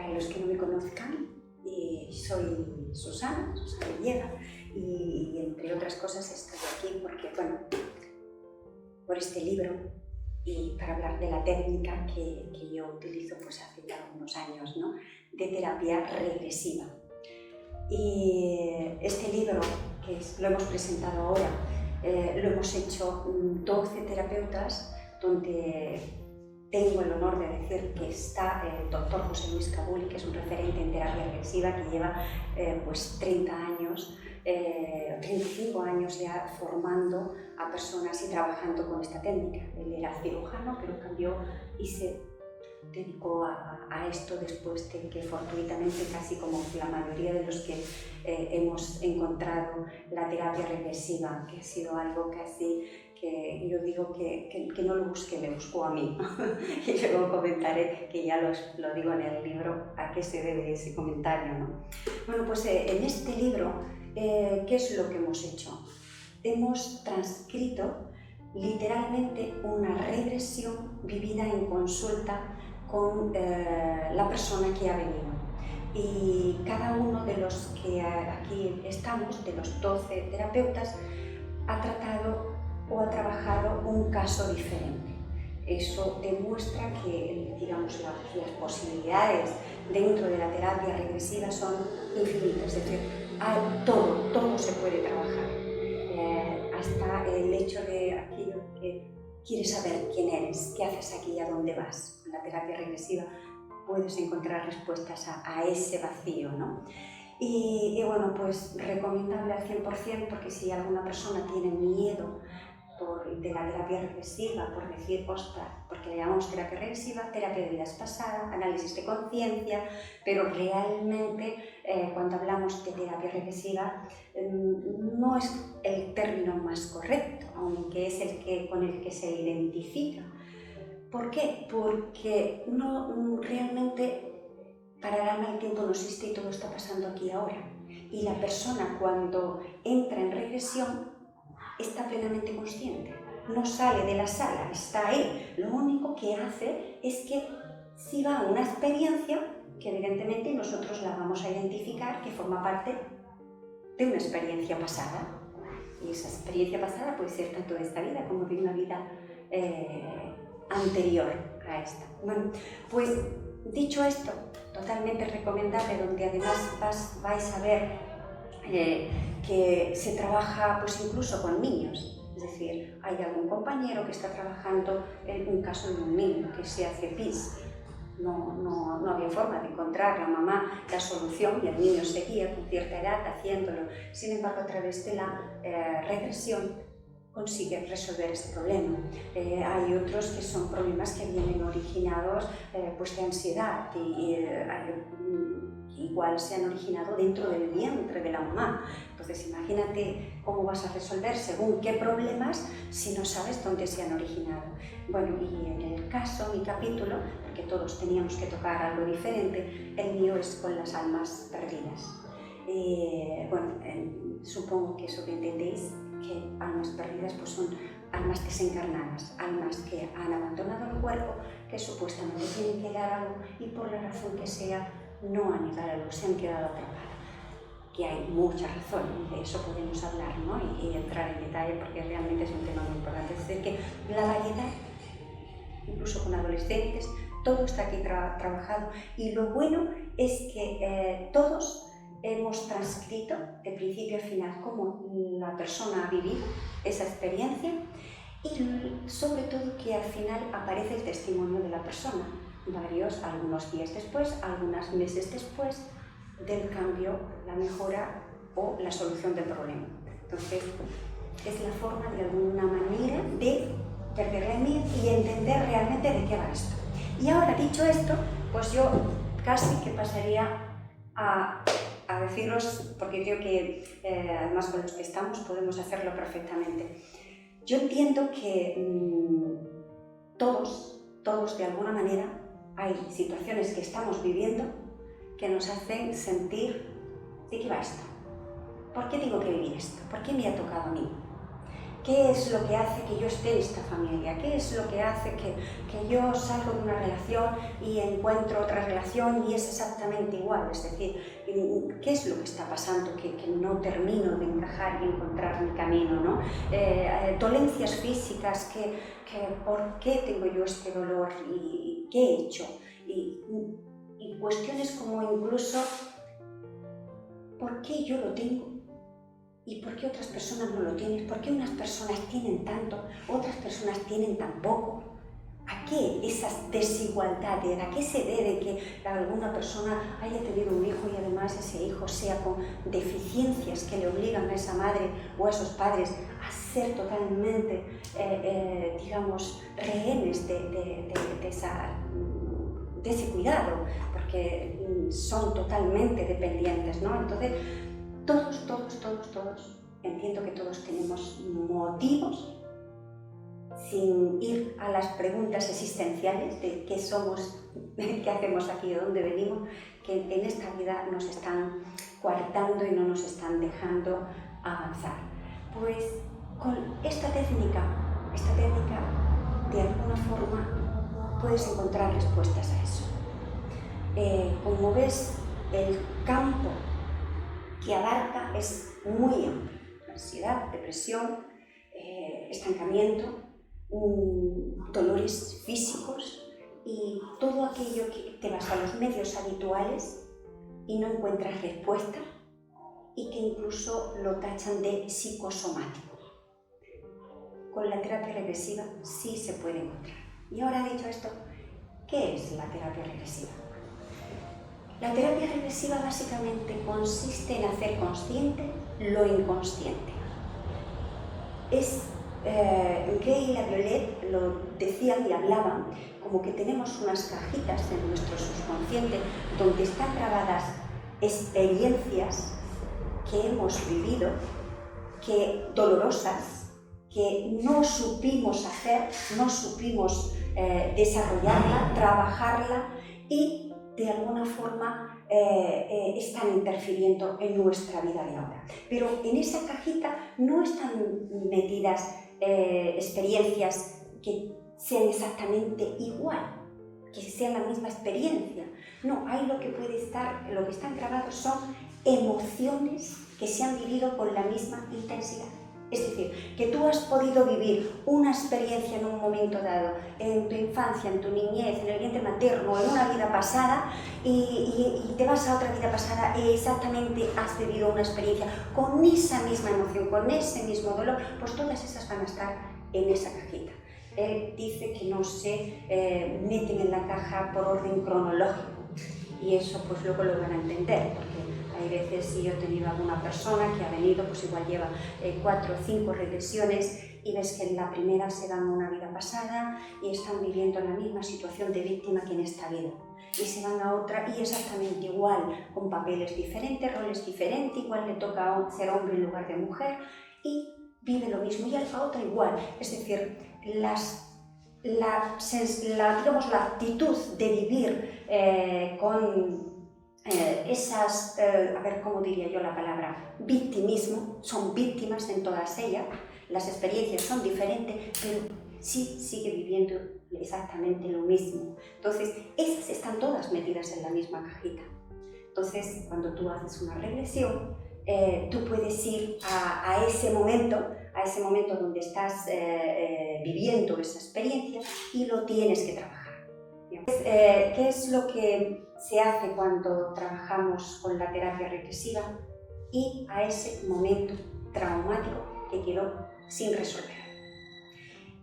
Para los que no me conozcan, soy Susana Villegas, y entre otras cosas estoy aquí porque, bueno, por este libro y para hablar de la técnica que yo utilizo pues hace ya unos años, ¿no? De terapia regresiva. Y este libro, lo hemos presentado ahora, lo hemos hecho 12 terapeutas, donde tengo el honor de decir que está el doctor José Luis Cabuli, que es un referente en terapia regresiva, que lleva pues 30 años, 35 años ya formando a personas y trabajando con esta técnica. Él era cirujano, pero cambió y se dedicó a esto después de que fortuitamente, casi como la mayoría de los que hemos encontrado la terapia regresiva, que ha sido algo casi que yo digo que no lo busqué, me buscó a mí. Y luego comentaré, que ya lo digo en el libro, a qué se debe ese comentario, ¿no? Bueno, pues en este libro, ¿qué es lo que hemos hecho? Hemos transcrito literalmente una regresión vivida en consulta con la persona que ha venido. Y cada uno de los que aquí estamos, de los 12 terapeutas, ha tratado o ha trabajado un caso diferente. Eso demuestra que, digamos, las posibilidades dentro de la terapia regresiva son infinitas, es decir, todo se puede trabajar. Hasta el hecho de aquello que quieres saber quién eres, qué haces aquí y a dónde vas. Con la terapia regresiva puedes encontrar respuestas a ese vacío, ¿no? Y bueno, pues recomendable al 100%, porque si alguna persona tiene miedo de la terapia regresiva, por decir, ostras, porque le llamamos terapia regresiva, terapia de vidas pasadas, análisis de conciencia, pero realmente cuando hablamos de terapia regresiva no es el término más correcto, aunque es con el que se identifica. ¿Por qué? Porque realmente para el alma el tiempo no existe y todo está pasando aquí ahora. Y la persona, cuando entra en regresión, está plenamente consciente, no sale de la sala, está ahí. Lo único que hace es que si va a una experiencia, que evidentemente nosotros la vamos a identificar, que forma parte de una experiencia pasada. Y esa experiencia pasada puede ser tanto de esta vida como de una vida anterior a esta. Bueno, pues dicho esto, totalmente recomendable, donde además vais a ver que se trabaja pues incluso con niños, es decir, hay algún compañero que está trabajando en un caso de un niño que se hace pis. No había forma de encontrar la mamá la solución y el niño seguía con cierta edad haciéndolo. Sin embargo, a través de la regresión consigue resolver ese problema. Hay otros que son problemas que vienen originados pues de ansiedad y igual se han originado dentro del vientre de la mamá. Entonces imagínate cómo vas a resolver según qué problemas si no sabes dónde se han originado. Bueno, y en el caso, mi capítulo, porque todos teníamos que tocar algo diferente, el mío es con las almas perdidas. Bueno, supongo que eso que entendéis, que almas perdidas pues son almas desencarnadas, almas que han abandonado el cuerpo, que supuestamente tienen que dar algo y por la razón que sea no han ido a la luz, se han quedado atrapadas. Que hay muchas razones, de eso podemos hablar, ¿no? y entrar en detalle porque realmente es un tema muy importante. Es decir, que la variedad, incluso con adolescentes, todo está aquí trabajado y lo bueno es que todos hemos transcrito de principio a final cómo la persona ha vivido esa experiencia y sobre todo que al final aparece el testimonio de la persona, algunos días después, algunos meses después del cambio, la mejora o la solución del problema. Entonces, es la forma de alguna manera de perder el miedo y entender realmente de qué va esto. Y ahora, dicho esto, pues yo casi que pasaría a deciros, porque creo que además con los que estamos podemos hacerlo perfectamente. Yo entiendo que todos de alguna manera hay situaciones que estamos viviendo que nos hacen sentir de qué va esto. ¿Por qué tengo que vivir esto? ¿Por qué me ha tocado a mí? ¿Qué es lo que hace que yo esté en esta familia? ¿Qué es lo que hace que yo salgo de una relación y encuentro otra relación y es exactamente igual? Es decir, ¿qué es lo que está pasando que no termino de encajar y encontrar mi camino, ¿no? Dolencias físicas, ¿por qué tengo yo este dolor y qué he hecho? Y cuestiones como incluso, ¿por qué yo lo tengo? ¿Y por qué otras personas no lo tienen? ¿Por qué unas personas tienen tanto, otras personas tienen tan poco? ¿A qué esas desigualdades? ¿A qué se debe que alguna persona haya tenido un hijo y además ese hijo sea con deficiencias que le obligan a esa madre o a esos padres a ser totalmente, digamos, rehenes de ese cuidado? Porque son totalmente dependientes, ¿no? Entonces, todos, entiendo que todos tenemos motivos, sin ir a las preguntas existenciales de qué somos, qué hacemos aquí, de dónde venimos, que en esta vida nos están coartando y no nos están dejando avanzar. Pues con esta técnica, de alguna forma puedes encontrar respuestas a eso. Como ves, el campo que abarca es muy amplio: ansiedad, depresión, estancamiento, dolores físicos y todo aquello que te vas a los medios habituales y no encuentras respuesta y que incluso lo tachan de psicosomático. Con la terapia regresiva sí se puede encontrar. Y ahora, dicho esto, ¿qué es la terapia regresiva? La terapia regresiva básicamente consiste en hacer consciente lo inconsciente. Gray y Laviolette lo decían y hablaban como que tenemos unas cajitas en nuestro subconsciente donde están grabadas experiencias que hemos vivido, dolorosas, que no supimos hacer, no supimos desarrollarla, trabajarla y de alguna forma están interfiriendo en nuestra vida de ahora. Pero en esa cajita no están metidas experiencias que sean exactamente igual, que sean la misma experiencia. No, ahí lo que están grabados son emociones que se han vivido con la misma intensidad. Es decir, que tú has podido vivir una experiencia en un momento dado, en tu infancia, en tu niñez, en el vientre materno, en una vida pasada, y te vas a otra vida pasada y exactamente has vivido una experiencia con esa misma emoción, con ese mismo dolor, pues todas esas van a estar en esa cajita. Él dice que no se meten en la caja por orden cronológico, y eso pues luego lo van a entender, porque hay veces, si yo he tenido alguna persona que ha venido, pues igual lleva 4 o 5 regresiones y ves que en la primera se dan una vida pasada y están viviendo la misma situación de víctima que en esta vida. Y se van a otra y exactamente igual, con papeles diferentes, roles diferentes, igual le toca ser hombre en lugar de mujer y vive lo mismo, y a la otra igual. Es decir, la actitud de vivir con esas, a ver cómo diría yo la palabra, victimismo, son víctimas en todas ellas, las experiencias son diferentes, pero sí sigue viviendo exactamente lo mismo. Entonces, esas están todas metidas en la misma cajita. Entonces, cuando tú haces una regresión, tú puedes ir a ese momento donde estás viviendo esa experiencia y lo tienes que trabajar. ¿Qué es lo que se hace cuando trabajamos con la terapia regresiva? Ir a ese momento traumático que quedó sin resolver.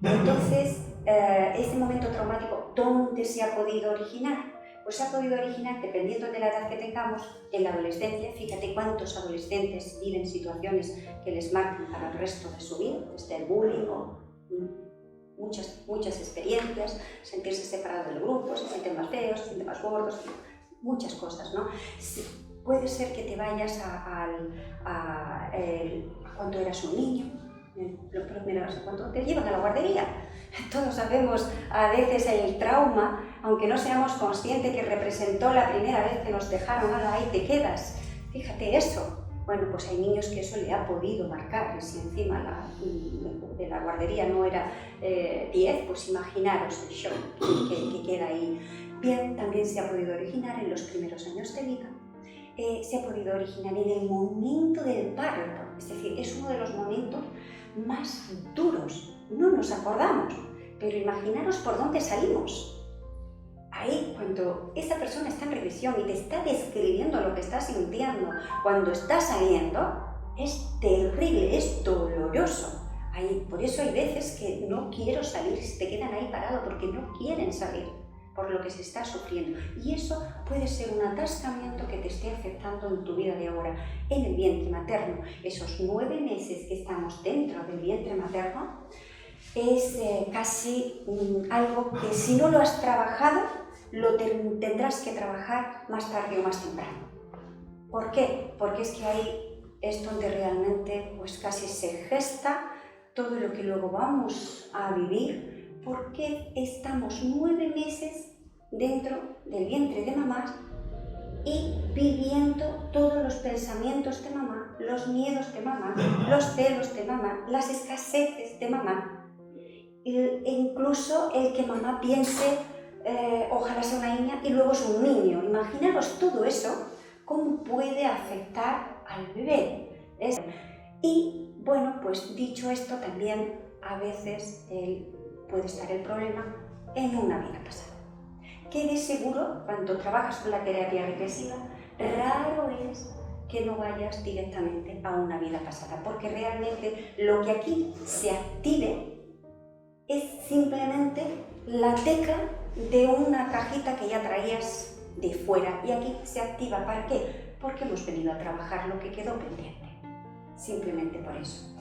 Entonces, ese momento traumático, ¿dónde se ha podido originar? Pues se ha podido originar, dependiendo de la edad que tengamos, en la adolescencia. Fíjate cuántos adolescentes viven situaciones que les marcan para el resto de su vida, desde el bullying o muchas experiencias, sentirse separado del grupo, se sienten más feos, se sienten más gordos, muchas cosas, ¿no? Puede ser que te vayas a cuando eras un niño, cuando te llevan a la guardería. Todos sabemos a veces el trauma, aunque no seamos conscientes que representó la primera vez que nos dejaron, ahí te quedas. Fíjate eso, Bueno, pues hay niños que eso le ha podido marcar, y si encima de la guardería no era 10, pues imaginaros el shock que queda ahí. Bien, también se ha podido originar en los primeros años de vida, se ha podido originar en el momento del parto, es decir, es uno de los momentos más duros, no nos acordamos, pero imaginaros por dónde salimos. Ahí, cuando esa persona está en revisión y te está describiendo lo que está sintiendo cuando está saliendo, es terrible, es doloroso. Ahí, por eso hay veces que no quiero salir, se te quedan ahí parados porque no quieren salir por lo que se está sufriendo. Y eso puede ser un atascamiento que te esté afectando en tu vida de ahora, en el vientre materno. Esos 9 meses que estamos dentro del vientre materno es casi algo que si no lo has trabajado, lo tendrás que trabajar más tarde o más temprano. ¿Por qué? Porque es que ahí es donde realmente pues casi se gesta todo lo que luego vamos a vivir, porque estamos 9 meses dentro del vientre de mamá y viviendo todos los pensamientos de mamá, los miedos de mamá, los celos de mamá, las escaseces de mamá, e incluso el que mamá piense ojalá sea una niña y luego es un niño. Imaginaros todo eso, cómo puede afectar al bebé. Y bueno, pues dicho esto, también a veces puede estar el problema en una vida pasada. Que de seguro, cuando trabajas con la terapia regresiva, raro es que no vayas directamente a una vida pasada, porque realmente lo que aquí se active es simplemente la tecla de una cajita que ya traías de fuera, y aquí se activa. ¿Para qué? Porque hemos venido a trabajar lo que quedó pendiente, simplemente por eso.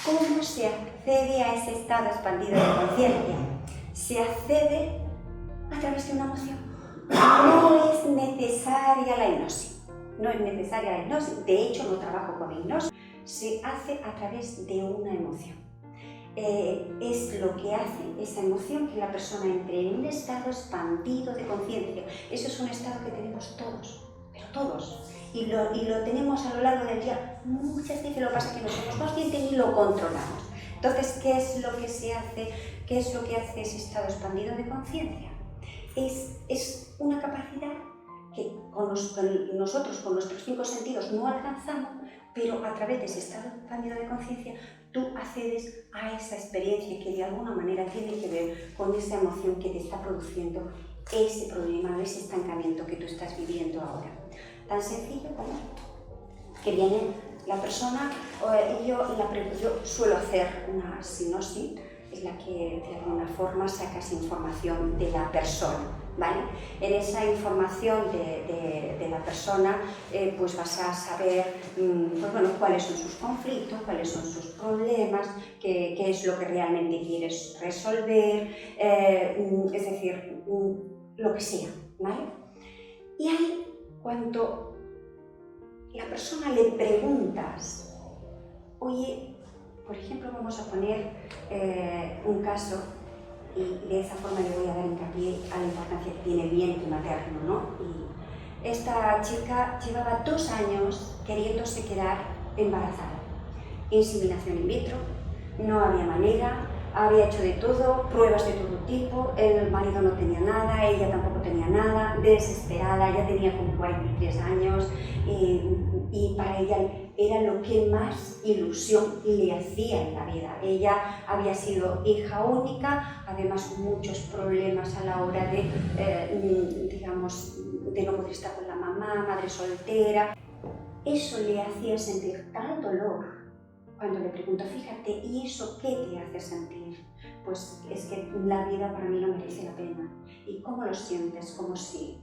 ¿Cómo se accede a ese estado expandido de conciencia? Se accede a través de una emoción. No es necesaria la hipnosis, no es necesaria la hipnosis, de hecho no trabajo con hipnosis, se hace a través de una emoción. Es lo que hace esa emoción que la persona entre en un estado expandido de conciencia. Eso es un estado que tenemos todos, pero todos, y lo tenemos a lo largo del día. Muchas veces lo que pasa es que no somos conscientes ni lo controlamos. Entonces, ¿qué es lo que se hace? ¿Qué es lo que hace ese estado expandido de conciencia? Es una capacidad que nosotros con nuestros 5 sentidos no alcanzamos, pero a través de ese estado expandido de conciencia tú accedes a esa experiencia que de alguna manera tiene que ver con esa emoción que te está produciendo ese problema, ese estancamiento que tú estás viviendo ahora. Tan sencillo como que viene la persona, yo suelo hacer una sinopsis, es la que de alguna forma sacas información de la persona, ¿vale? En esa información de la persona pues vas a saber pues bueno, cuáles son sus conflictos, cuáles son sus problemas, qué es lo que realmente quieres resolver, es decir, lo que sea, ¿vale? Y ahí, cuando la persona le preguntas, oye, por ejemplo, vamos a poner un caso, y de esa forma le voy a dar hincapié a la importancia que tiene el vientre materno, ¿no? Y esta chica llevaba 2 años queriéndose quedar embarazada. Inseminación in vitro, no había manera, había hecho de todo, pruebas de todo tipo, el marido no tenía nada, ella tampoco tenía nada, desesperada, ya tenía como 43 años, y para ella era lo que más ilusión le hacía en la vida. Ella había sido hija única, además muchos problemas a la hora de, digamos, de no poder estar con la mamá, madre soltera. Eso le hacía sentir tal dolor. Cuando le pregunto, fíjate, ¿y eso qué te hace sentir? Pues es que la vida para mí no merece la pena. ¿Y cómo lo sientes? Como si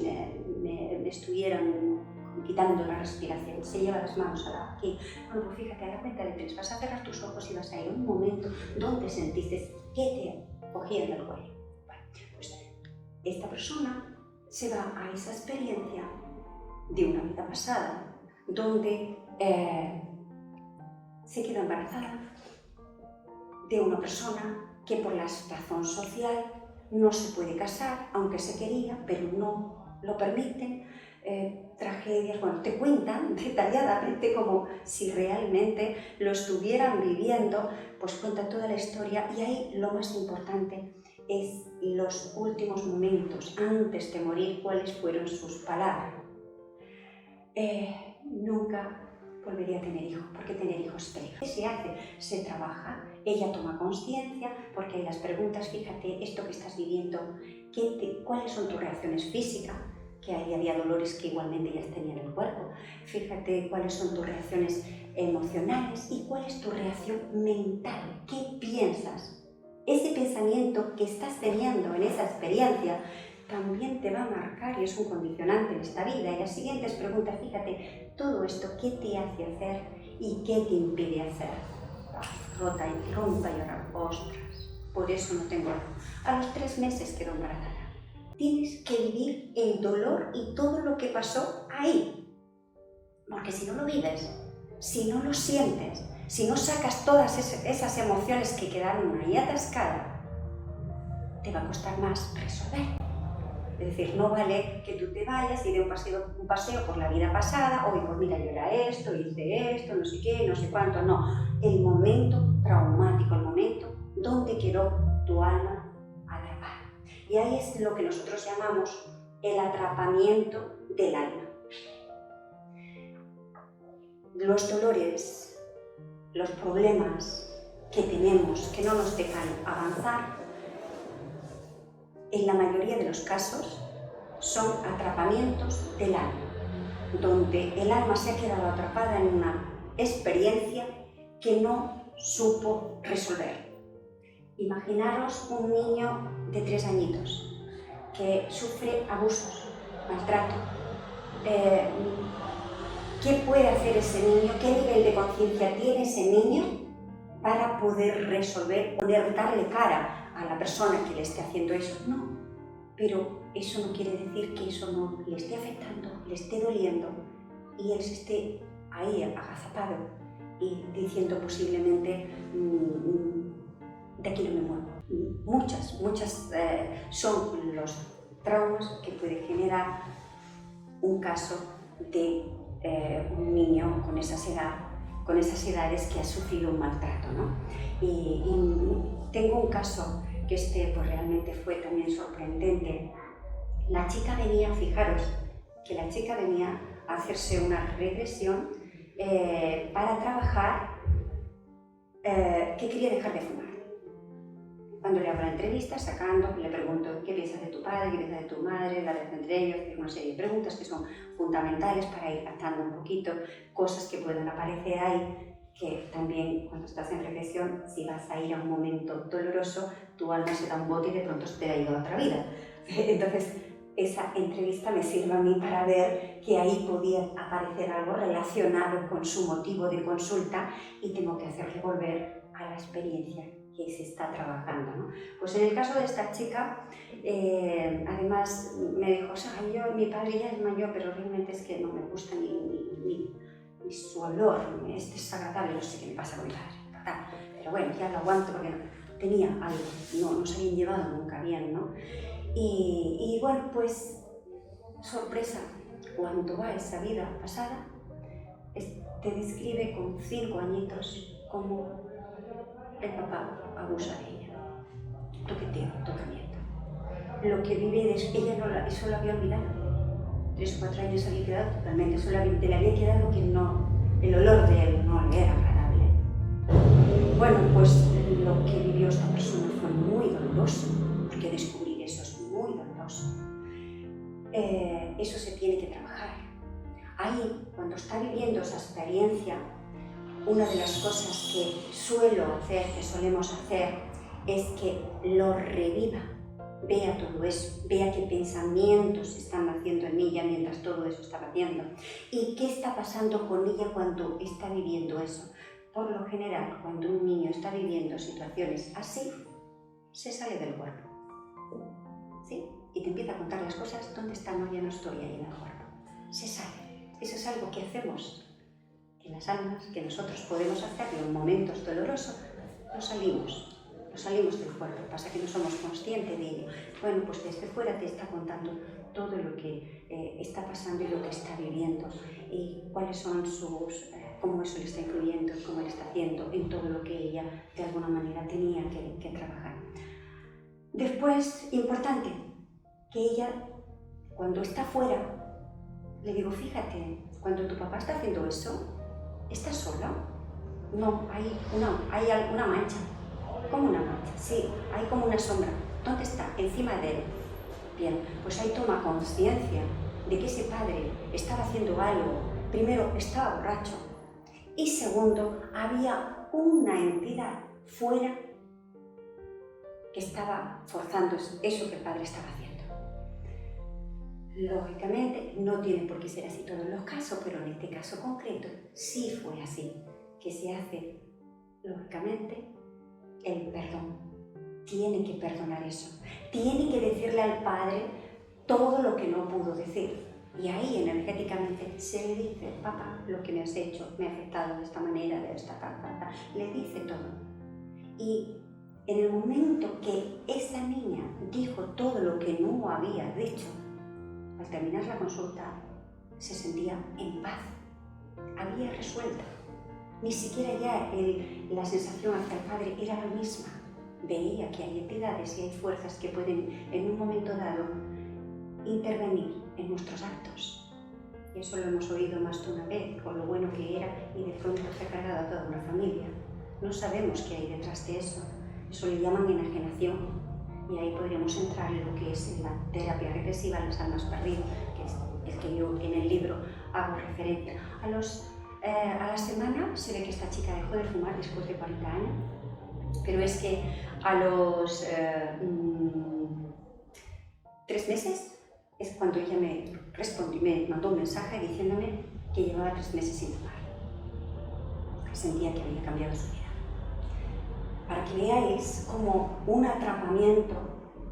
me estuvieran quitando la respiración. Se lleva las manos aquí. Bueno, pues fíjate, a la cuenta de 3 vas a cerrar tus ojos y vas a ir a un momento donde sentiste que te cogían del cuello. Bueno, pues esta persona se va a esa experiencia de una vida pasada, donde se queda embarazada de una persona que por la razón social no se puede casar, aunque se quería, pero no lo permiten, tragedias, bueno, te cuentan detalladamente como si realmente lo estuvieran viviendo, pues cuentan toda la historia y ahí lo más importante es los últimos momentos, antes de morir, cuáles fueron sus palabras. Nunca volvería a tener hijos, porque tener hijos es peligroso. ¿Qué se hace? Se trabaja, ella toma conciencia, porque hay las preguntas, fíjate, esto que estás viviendo, ¿cuáles son tus reacciones físicas? Que ahí había dolores que igualmente ellas tenían en el cuerpo. Fíjate cuáles son tus reacciones emocionales y cuál es tu reacción mental. ¿Qué piensas? Ese pensamiento que estás teniendo en esa experiencia también te va a marcar y es un condicionante en esta vida. Y las siguientes preguntas, fíjate, todo esto, ¿qué te hace hacer y qué te impide hacer? Rota y rompa y llorar, ostras, por eso no tengo hijos. A los 3 meses quedó embarazada. Tienes que vivir el dolor y todo lo que pasó ahí. Porque si no lo vives, si no lo sientes, si no sacas todas esas emociones que quedaron ahí atascadas, te va a costar más resolver. Es decir, no vale que tú te vayas y de un paseo por la vida pasada, oye, pues mira, yo era esto, hice esto, no sé qué, no sé cuánto, no. El momento traumático, el momento donde quedó tu alma atrapada. Y ahí es lo que nosotros llamamos el atrapamiento del alma. Los dolores, los problemas que tenemos que no nos dejan avanzar, en la mayoría de los casos son atrapamientos del alma, donde el alma se ha quedado atrapada en una experiencia que no supo resolver. Imaginaros un niño de 3 añitos que sufre abusos, maltrato. ¿Qué puede hacer ese niño? ¿Qué nivel de conciencia tiene ese niño para poder resolver, poder darle cara a la persona que le esté haciendo eso? No, pero eso no quiere decir que eso no le esté afectando, le esté doliendo y él se esté ahí agazapado y diciendo posiblemente de aquí no me muevo. Muchas son los traumas que puede generar un caso de un niño con esas edades que ha sufrido un maltrato, ¿no? Y tengo un caso que pues realmente fue también sorprendente. La chica venía, fijaros, que la chica venía a hacerse una regresión para trabajar que quería dejar de fumar. Cuando le hago la entrevista, le pregunto qué piensas de tu padre, qué piensas de tu madre, la relación entre ellos, una serie de preguntas que son fundamentales para ir captando un poquito cosas que pueden aparecer ahí, que también cuando estás en regresión, si vas a ir a un momento doloroso, tu alma se da un bote y de pronto se te ha ido a otra vida. Entonces, esa entrevista me sirve a mí para ver que ahí podía aparecer algo relacionado con su motivo de consulta y tengo que hacerle volver a la experiencia que se está trabajando, ¿no? Pues en el caso de esta chica, además me dijo, o sea, mi padre ya es mayor, pero realmente es que no me gusta ni su olor, es desagradable, no sé qué me pasa con mi padre, pero bueno, ya lo aguanto porque tenía algo, no se habían llevado nunca bien, ¿no? Y bueno, pues, sorpresa, cuando va a esa vida pasada, te describe con 5 añitos cómo el papá abusa de ella, toqueteo, tocamiento. Lo que vive eso lo había olvidado. 3 o 4 años había quedado totalmente, eso le había quedado que no, el olor de él no le era agradable. Bueno, pues lo que vivió esta persona fue muy doloroso, porque descubrir eso es muy doloroso. Eso se tiene que trabajar. Ahí, cuando está viviendo esa experiencia, una de las cosas que solemos hacer, es que lo reviva, vea todo eso, vea qué pensamientos están naciendo en ella mientras todo eso está haciendo y qué está pasando con ella cuando está viviendo eso. Por lo general, cuando un niño está viviendo situaciones así, se sale del cuerpo, ¿sí? Y te empieza a contar las cosas, ¿dónde está? No, ya no estoy ahí en el cuerpo. Se sale. Eso es algo que hacemos en las almas, que nosotros podemos hacerlo en momentos dolorosos, nos salimos del cuerpo, pasa que no somos conscientes de ello. Bueno, pues desde fuera te está contando todo lo que está pasando y lo que está viviendo y cuáles son cómo eso le está influyendo, cómo le está haciendo en todo lo que ella de alguna manera tenía que trabajar. Después, importante, que ella cuando está fuera, le digo, fíjate, cuando tu papá está haciendo eso, ¿estás sola? No, hay una mancha. ¿Cómo una mancha? Sí, hay como una sombra. ¿Dónde está? Encima de él. Bien, pues ahí toma conciencia de que ese padre estaba haciendo algo. Primero, estaba borracho. Y segundo, había una entidad fuera que estaba forzando eso que el padre estaba haciendo. Lógicamente, no tiene por qué ser así todos los casos, pero en este caso concreto sí fue así, que se hace, lógicamente, el perdón. Tiene que perdonar eso. Tiene que decirle al padre todo lo que no pudo decir. Y ahí, energéticamente, se le dice, papá, lo que me has hecho me ha afectado de esta manera, de esta tal. Le dice todo. Y en el momento que esa niña dijo todo lo que no había dicho, al terminar la consulta se sentía en paz. Había resuelto. Ni siquiera ya la sensación hacia el padre era la misma. Veía que hay entidades y hay fuerzas que pueden en un momento dado intervenir en nuestros actos. Y eso lo hemos oído más de una vez, por lo bueno que era y de pronto se ha cargado a toda una familia. No sabemos qué hay detrás de eso. Eso le llaman enajenación. Y ahí podríamos entrar en lo que es la terapia regresiva, las almas perdidas, que es el que yo en el libro hago referencia. A la semana se ve que esta chica dejó de fumar después de 40 años, pero es que a los 3 meses es cuando ella me mandó un mensaje diciéndome que llevaba 3 meses sin fumar, que sentía que había cambiado su vida. Para que veáis como un atrapamiento,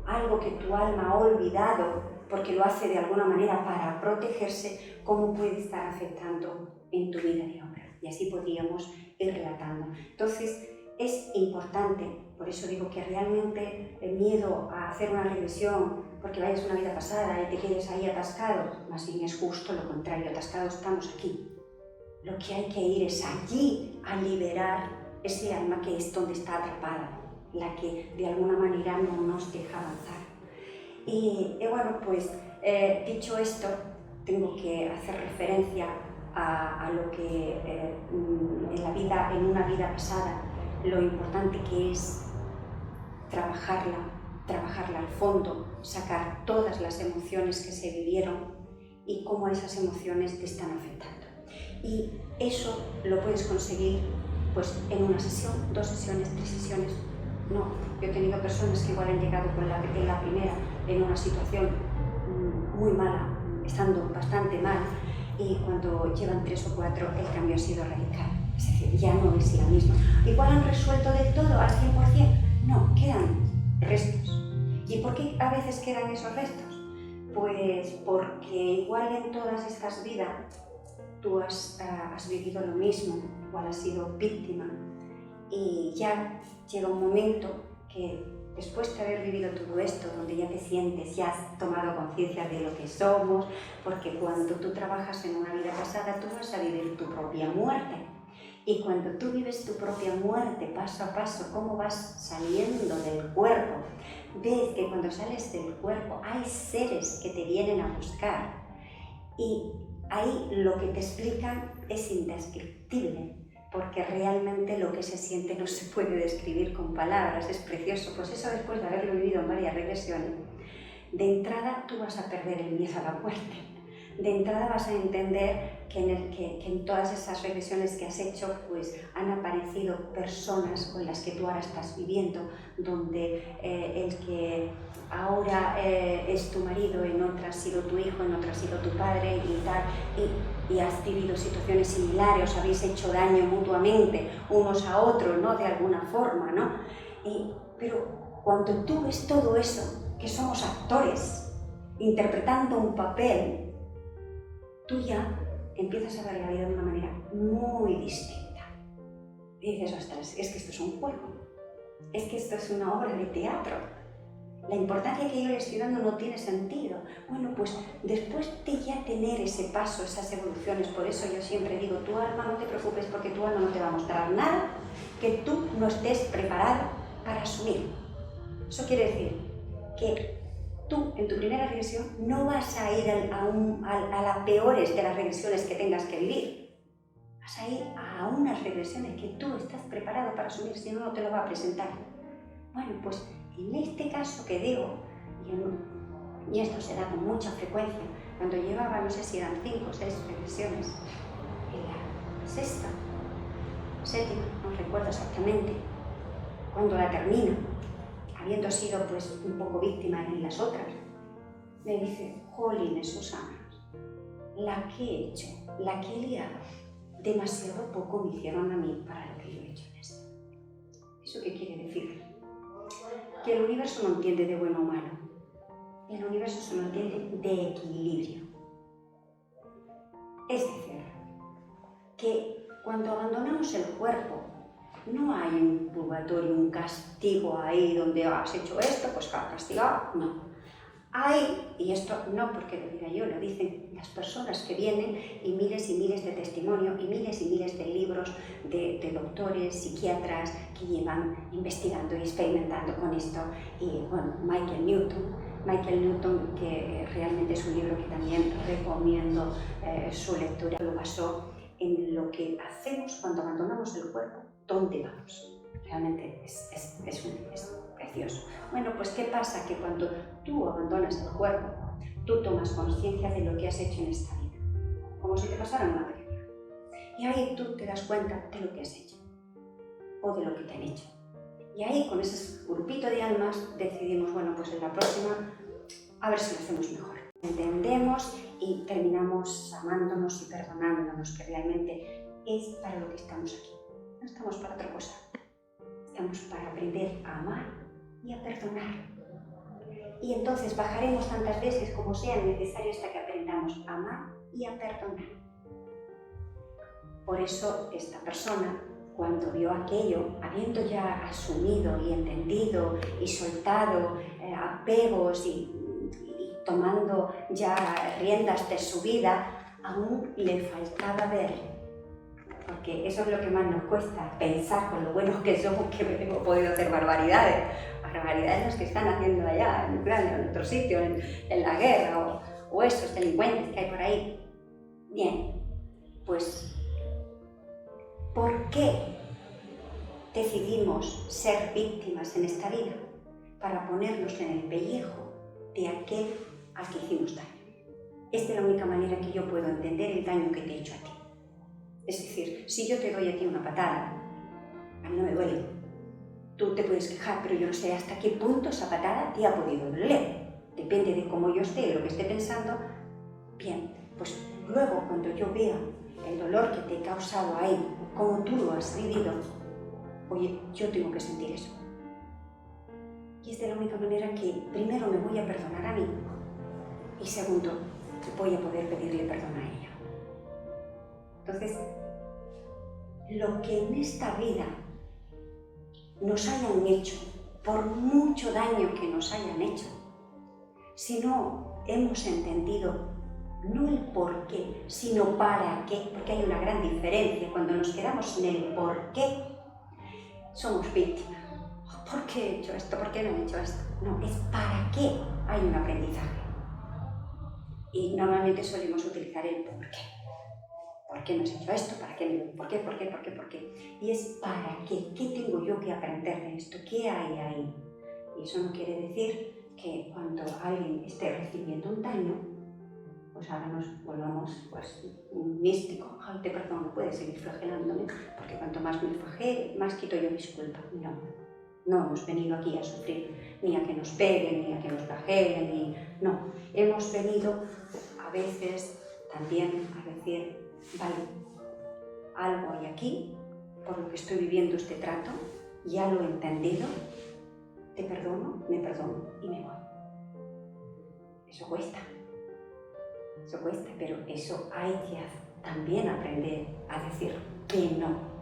algo que tu alma ha olvidado, porque lo hace de alguna manera para protegerse, cómo puede estar afectando en tu vida de ahora. Y así podríamos ir relatando. Entonces, es importante, por eso digo que realmente el miedo a hacer una regresión, porque vayas a una vida pasada y te quedes ahí atascado, más bien es justo lo contrario, atascados estamos aquí. Lo que hay que ir es allí a liberar ese alma que es donde está atrapada, la que de alguna manera no nos deja avanzar. Y bueno, pues dicho esto, tengo que hacer referencia a lo que en una vida pasada, lo importante que es trabajarla al fondo, sacar todas las emociones que se vivieron y cómo esas emociones te están afectando. Y eso lo puedes conseguir pues en una sesión, 2 sesiones, 3 sesiones. No, yo he tenido personas que igual han llegado en la primera en una situación muy mala, estando bastante mal, y cuando llevan 3 o 4 el cambio ha sido radical. Es decir, ya no es la misma. Igual han resuelto del todo al 100%. No, quedan restos. ¿Y por qué a veces quedan esos restos? Pues porque igual en todas estas vidas tú has vivido lo mismo, igual has sido víctima, y ya llega un momento que después de haber vivido todo esto, donde ya te sientes, ya has tomado conciencia de lo que somos, porque cuando tú trabajas en una vida pasada, tú vas a vivir tu propia muerte. Y cuando tú vives tu propia muerte paso a paso, cómo vas saliendo del cuerpo, ves que cuando sales del cuerpo hay seres que te vienen a buscar. Y ahí lo que te explican es indescriptible, porque realmente lo que se siente no se puede describir con palabras, es precioso. Pues eso, después de haberlo vivido en varias regresiones, de entrada tú vas a perder el miedo a la muerte. De entrada vas a entender que en todas esas regresiones que has hecho pues han aparecido personas con las que tú ahora estás viviendo, donde el que ahora es tu marido, en otra ha sido tu hijo, en otra ha sido tu padre y tal, y has vivido situaciones similares, os habéis hecho daño mutuamente unos a otros, ¿no? De alguna forma, ¿no? Pero cuando tú ves todo eso, que somos actores interpretando un papel, tú ya empiezas a ver la vida de una manera muy distinta. Y dices, ostras, es que esto es un juego, es que esto es una obra de teatro. La importancia que yo le estoy dando no tiene sentido. Bueno, pues después de ya tener ese paso, esas evoluciones, por eso yo siempre digo, tu alma, no te preocupes porque tu alma no te va a mostrar nada que tú no estés preparado para asumir. Eso quiere decir que tú en tu primera regresión no vas a ir a las peores de las regresiones que tengas que vivir. Vas a ir a unas regresiones que tú estás preparado para asumir, si no, no te lo va a presentar. Bueno, pues en este caso que digo, y esto se da con mucha frecuencia, cuando llevaba, no sé si eran 5 o 6 regresiones, en la sexta, séptima, no recuerdo exactamente, cuando la termino, habiendo sido pues un poco víctima en las otras, me dice, jolines, Susana, la que he hecho, la que he liado, demasiado poco me hicieron a mí para lo que yo he hecho en esto. ¿Eso qué quiere decir? Que el universo no entiende de bueno o malo. El universo solo entiende de equilibrio. Es decir, que cuando abandonamos el cuerpo, no hay un purgatorio, un castigo ahí donde has hecho esto, pues castigado, no. Hay, y esto no porque lo diga yo, lo dicen las personas que vienen y miles de testimonios y miles de libros de doctores, psiquiatras que llevan investigando y experimentando con esto. Y bueno, Michael Newton, que realmente es un libro que también recomiendo su lectura, lo basó en lo que hacemos cuando abandonamos el cuerpo, ¿dónde vamos? Realmente es precioso. Bueno, pues ¿qué pasa? Que cuando tú abandonas el cuerpo, tú tomas conciencia de lo que has hecho en esta vida, como si te pasara una película. Y ahí tú te das cuenta de lo que has hecho, o de lo que te han hecho. Y ahí, con ese grupito de almas, decidimos, bueno, pues en la próxima, a ver si lo hacemos mejor. Entendemos y terminamos amándonos y perdonándonos, que realmente es para lo que estamos aquí. No estamos para otra cosa. Estamos para aprender a amar y a perdonar. Y entonces bajaremos tantas veces como sea necesario hasta que aprendamos a amar y a perdonar. Por eso esta persona, cuando vio aquello, habiendo ya asumido y entendido y soltado apegos y tomando ya riendas de su vida, aún le faltaba ver. Porque eso es lo que más nos cuesta, pensar con lo buenos que somos, que hemos podido hacer barbaridades las que están haciendo allá en Ucrania, en otro sitio, en la guerra, o esos delincuentes que hay por ahí. Bien, pues, ¿por qué decidimos ser víctimas en esta vida? Para ponernos en el pellejo de aquel al que hicimos daño. Esta es la única manera que yo puedo entender el daño que te he hecho a ti. Es decir, si yo te doy a ti una patada, a mí no me duele. Tú te puedes quejar, pero yo no sé hasta qué punto esa patada te ha podido doler. Depende de cómo yo esté, de lo que esté pensando. Bien, pues luego cuando yo vea el dolor que te he causado ahí, cómo tú lo has vivido, oye, yo tengo que sentir eso. Y es de la única manera que primero me voy a perdonar a mí y segundo, voy a poder pedirle perdón a ella. Entonces, lo que en esta vida nos hayan hecho, por mucho daño que nos hayan hecho, si no hemos entendido no el por qué, sino para qué, porque hay una gran diferencia. Cuando nos quedamos en el por qué, somos víctimas. ¿Por qué he hecho esto? ¿Por qué no he hecho esto? No, es para qué hay un aprendizaje. Y normalmente solemos utilizar el por qué. ¿Por qué no has hecho esto? ¿Para qué? ¿Por qué? ¿Por qué? ¿Por qué? ¿Por qué? Y es para qué. ¿Qué tengo yo que aprender de esto? ¿Qué hay ahí? Y eso no quiere decir que cuando alguien esté recibiendo un daño, pues ahora nos volvamos místicos. Ay, te perdono, puedes seguir flagelándome, porque cuanto más me flagele, más quito yo mis culpas. No hemos venido aquí a sufrir, ni a que nos peguen, ni a que nos flagelen, no. Hemos venido a veces también a decir, vale, algo hay aquí, por lo que estoy viviendo este trato, ya lo he entendido, te perdono, me perdono y me voy. Eso cuesta, pero eso hay que también aprender a decir que no.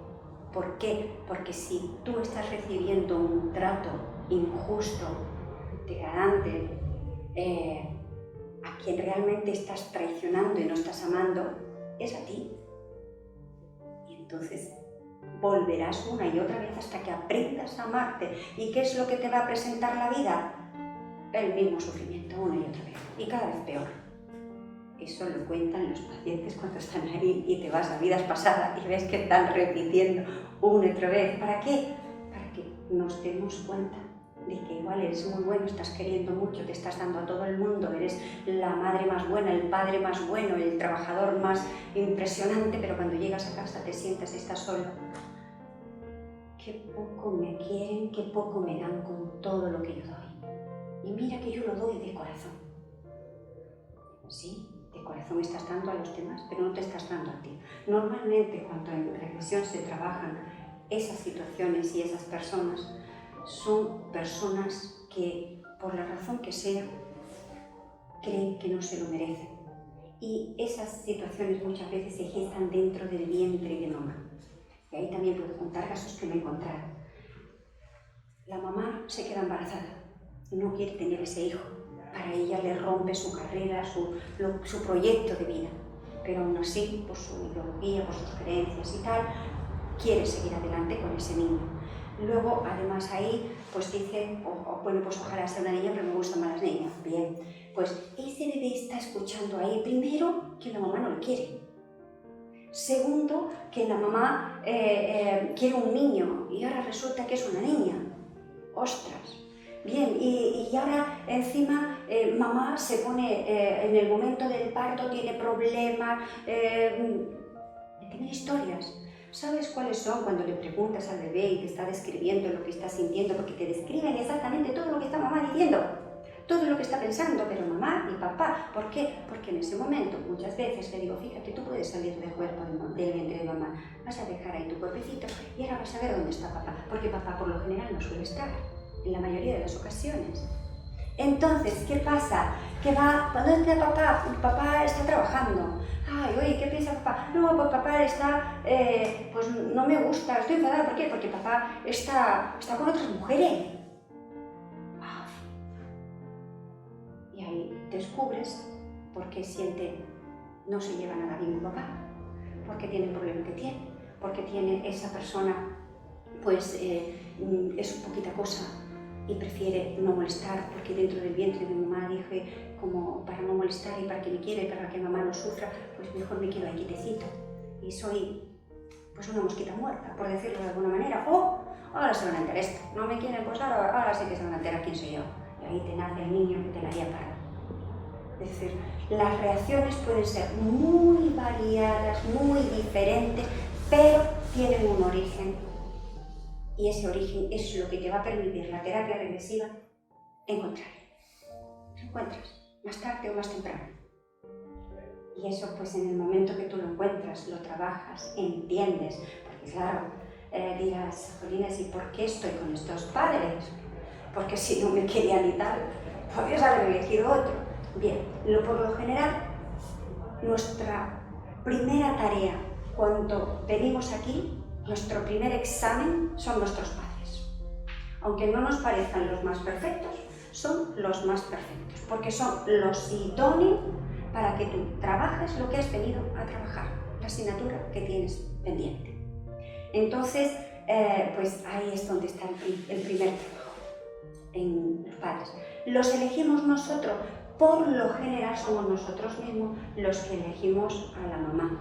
¿Por qué? Porque si tú estás recibiendo un trato injusto, degradante, a quien realmente estás traicionando y no estás amando, es a ti. Y entonces volverás una y otra vez hasta que aprendas a amarte. ¿Y qué es lo que te va a presentar la vida? El mismo sufrimiento, una y otra vez, y cada vez peor. Eso lo cuentan los pacientes cuando están ahí y te vas a vidas pasadas y ves que están repitiendo una y otra vez. ¿Para qué? Para que nos demos cuenta de que igual eres muy bueno, estás queriendo mucho, te estás dando a todo el mundo, eres la madre más buena, el padre más bueno, el trabajador más impresionante, pero cuando llegas a casa te sientas y estás solo. Qué poco me quieren, qué poco me dan con todo lo que yo doy. Y mira que yo lo doy de corazón. Sí, de corazón estás dando a los demás, pero no te estás dando a ti. Normalmente cuando en regresión se trabajan esas situaciones y esas personas, son personas que, por la razón que sea, creen que no se lo merecen. Y esas situaciones muchas veces se gestan dentro del vientre de mamá. Y ahí también puedo contar casos que me encontraron. La mamá se queda embarazada, no quiere tener ese hijo. Para ella le rompe su carrera, su proyecto de vida. Pero aún así, por su ideología, por sus creencias y tal, quiere seguir adelante con ese niño. Luego, además ahí, pues dice, bueno, pues ojalá sea una niña, pero me gustan más las niñas. Bien, pues ese bebé está escuchando ahí, primero, que la mamá no lo quiere. Segundo, que la mamá quiere un niño y ahora resulta que es una niña. ¡Ostras! Bien, y ahora encima mamá se pone en el momento del parto, tiene problemas, tiene historias. ¿Sabes cuáles son cuando le preguntas al bebé y te está describiendo lo que está sintiendo? Porque te describen exactamente todo lo que está mamá diciendo, todo lo que está pensando, pero mamá y papá. ¿Por qué? Porque en ese momento muchas veces le digo, fíjate, tú puedes salir del cuerpo del vientre de mamá, vas a dejar ahí tu cuerpecito y ahora vas a ver dónde está papá, porque papá por lo general no suele estar, en la mayoría de las ocasiones. Entonces, ¿qué pasa? Que va, ¿dónde está papá? Papá está trabajando. Ay, oye, ¿qué piensa papá? No, pues papá está, pues no me gusta, estoy enfadada. ¿Por qué? Porque papá está con otras mujeres. Y ahí descubres por qué no se lleva nada bien con papá, porque tiene el problema que tiene, porque tiene esa persona, pues es un poquita cosa y prefiere no molestar, porque dentro del vientre de mamá dije, como para no molestar y para que me quiera y para que mamá no sufra, pues mejor me quedo ahí quietecito y soy pues una mosquita muerta, por decirlo de alguna manera. ¡Oh! Ahora se van a enterar esto, no me quieren, pues ahora sí que se van a enterar quién soy yo. Y ahí te nace el niño que te la haría para. Es decir, las reacciones pueden ser muy variadas, muy diferentes, pero tienen un origen. Y ese origen es lo que te va a permitir la terapia regresiva encontrar. Lo encuentras, más tarde o más temprano. Y eso, pues en el momento que tú lo encuentras, lo trabajas, entiendes, porque claro, dirás, Jolines, ¿y por qué estoy con estos padres? Porque si no me querían y tal, podrías haber elegido otro. Bien, por lo general, nuestra primera tarea cuando venimos aquí, nuestro primer examen son nuestros padres. Aunque no nos parezcan los más perfectos, son los más perfectos, porque son los idóneos para que tú trabajes lo que has venido a trabajar, la asignatura que tienes pendiente. Entonces, pues ahí es donde está el primer trabajo, en los padres. Los elegimos nosotros, por lo general somos nosotros mismos los que elegimos a la mamá.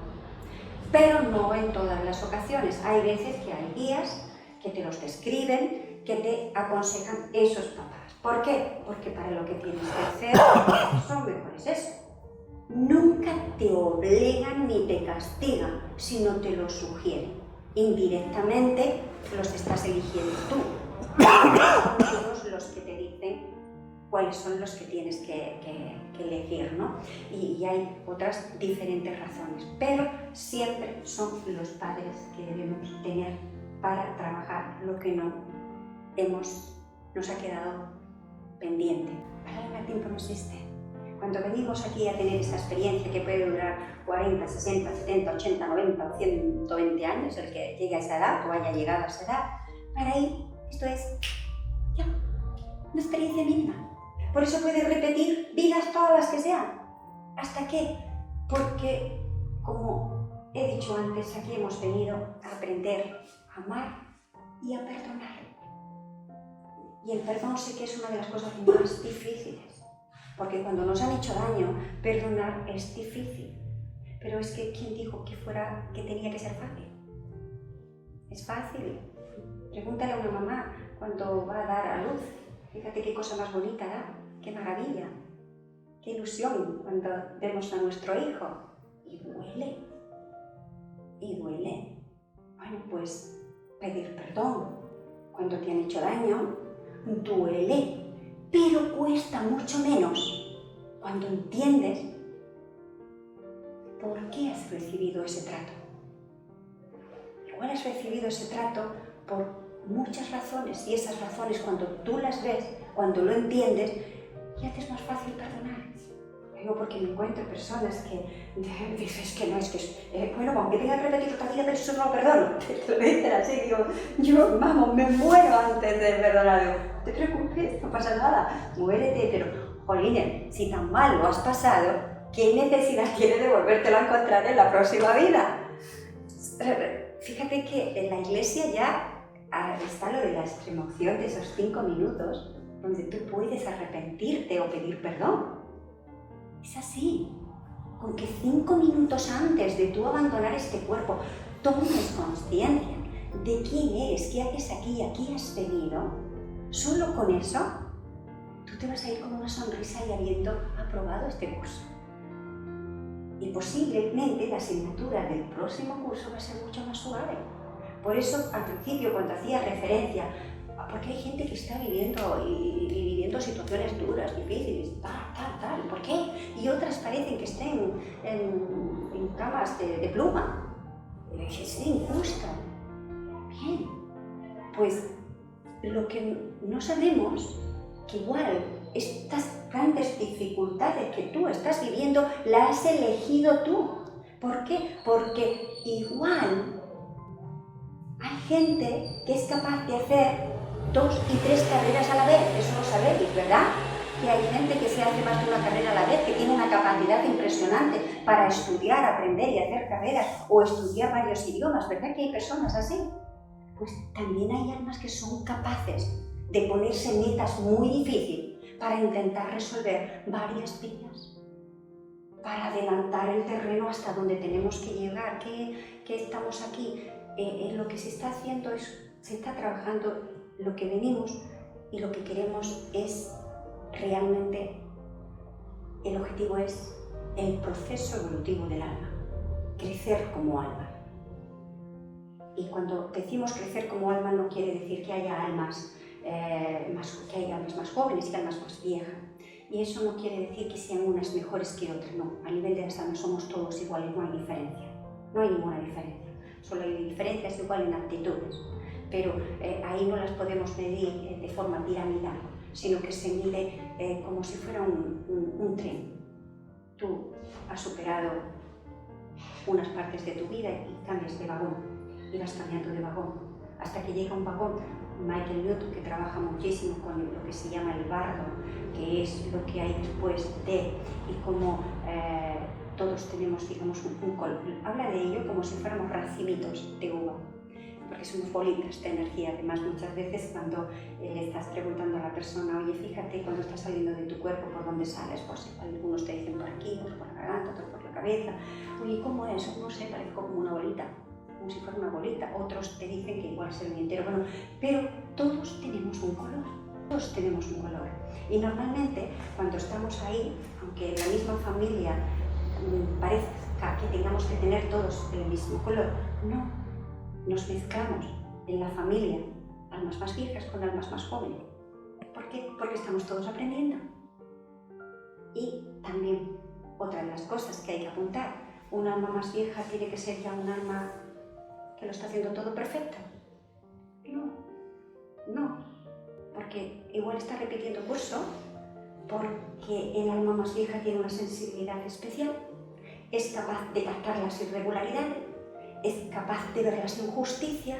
Pero no en todas las ocasiones. Hay veces que hay guías que te los describen, que te aconsejan esos papás. ¿Por qué? Porque para lo que tienes que hacer son mejores eso. Nunca te obligan ni te castigan, sino te lo sugieren. Indirectamente los estás eligiendo tú. Son todos los que te dicen cuáles son los que tienes que elegir, ¿no? Y hay otras diferentes razones, pero siempre son los padres que debemos tener para trabajar lo que nos ha quedado pendiente. Para el tiempo no existe. Cuando venimos aquí a tener esta experiencia que puede durar 40, 60, 70, 80, 90 o 120 años, el que llegue a esa edad o haya llegado a esa edad, para ahí esto es ya una experiencia mínima. Por eso puedes repetir vidas todas las que sean. ¿Hasta qué? Porque, como he dicho antes, aquí hemos venido a aprender a amar y a perdonar. Y el perdón sé que es una de las cosas más difíciles, porque cuando nos han hecho daño, perdonar es difícil. Pero es que, ¿quién dijo que tenía que ser fácil? Es fácil. Pregúntale a una mamá cuando va a dar a luz. Fíjate qué cosa más bonita da, qué maravilla, qué ilusión cuando vemos a nuestro hijo. Y duele. Y duele. Bueno, pues pedir perdón cuando te han hecho daño duele, pero cuesta mucho menos cuando entiendes por qué has recibido ese trato. Igual has recibido ese trato por muchas razones, y esas razones, cuando tú las ves, cuando lo entiendes, ya te es más fácil perdonar. Digo, porque me encuentro personas que dices que no, es que bueno, aunque tenga que repetir otra vida, pero eso no lo perdono. Te lo dicen así, digo, yo, vamos, me muero antes de perdonar. Digo, no te preocupes, no pasa nada, muérete, pero, jolines, si tan mal lo has pasado, ¿qué necesidad tienes de volvértelo a encontrar en la próxima vida? Fíjate que en la iglesia ya está lo de la extrema opción de esos 5 minutos donde tú puedes arrepentirte o pedir perdón. Es así. Con que 5 minutos antes de tú abandonar este cuerpo tomes conciencia de quién eres, qué haces aquí y aquí has venido, solo con eso tú te vas a ir con una sonrisa y habiendo aprobado este curso. Y posiblemente la asignatura del próximo curso va a ser mucho más suave. Por eso, al principio, cuando hacía referencia, porque hay gente que está viviendo y viviendo situaciones duras, difíciles, tal, ¿por qué? Y otras parecen que estén en camas de pluma. Es injusto. Bien, pues lo que no sabemos, que igual estas grandes dificultades que tú estás viviendo, las has elegido tú. ¿Por qué? Porque igual hay gente que es capaz de hacer 2 y 3 carreras a la vez. Eso lo sabéis, ¿verdad? Que hay gente que se hace más de una carrera a la vez, que tiene una capacidad impresionante para estudiar, aprender y hacer carreras, o estudiar varios idiomas, ¿verdad que hay personas así? Pues también hay almas que son capaces de ponerse metas muy difíciles para intentar resolver varias vidas, para adelantar el terreno hasta donde tenemos que llegar, que estamos aquí. Lo que se está haciendo es, se está trabajando lo que venimos, y lo que queremos es realmente, el objetivo es el proceso evolutivo del alma, crecer como alma. Y cuando decimos crecer como alma no quiere decir que haya almas más jóvenes y almas más viejas. Y eso no quiere decir que sean unas mejores que otras, no. A nivel de las almas somos todos iguales, no hay diferencia. No hay ninguna diferencia. Solo hay diferencias igual en actitudes. Pero ahí no las podemos medir de forma piramidal, sino que se mide como si fuera un tren. Tú has superado unas partes de tu vida y cambias de vagón, y vas cambiando de vagón, hasta que llega un vagón. Michael Newton, que trabaja muchísimo con lo que se llama el bardo, que es lo que hay después de, y como todos tenemos, digamos, un color. Habla de ello como si fuéramos racimitos de uva, porque somos bolitas de energía. Además, muchas veces cuando le estás preguntando a la persona, oye, fíjate, cuando estás saliendo de tu cuerpo, ¿por dónde sales? Pues algunos te dicen por aquí, otros por la garganta, otros por la cabeza. Oye, ¿cómo es? No sé, parezco como una bolita, como si fuera una bolita. Otros te dicen que igual es el día entero. Bueno, pero todos tenemos un color. Todos tenemos un color. Y normalmente, cuando estamos ahí, aunque en la misma familia parezca que tengamos que tener todos el mismo color, no. Nos mezclamos en la familia, almas más viejas con almas más jóvenes. ¿Por qué? Porque estamos todos aprendiendo. Y también, otra de las cosas que hay que apuntar, un alma más vieja tiene que ser ya un alma que lo está haciendo todo perfecto. No, porque igual está repitiendo curso, porque el alma más vieja tiene una sensibilidad especial, es capaz de captar las irregularidades, es capaz de ver las injusticias,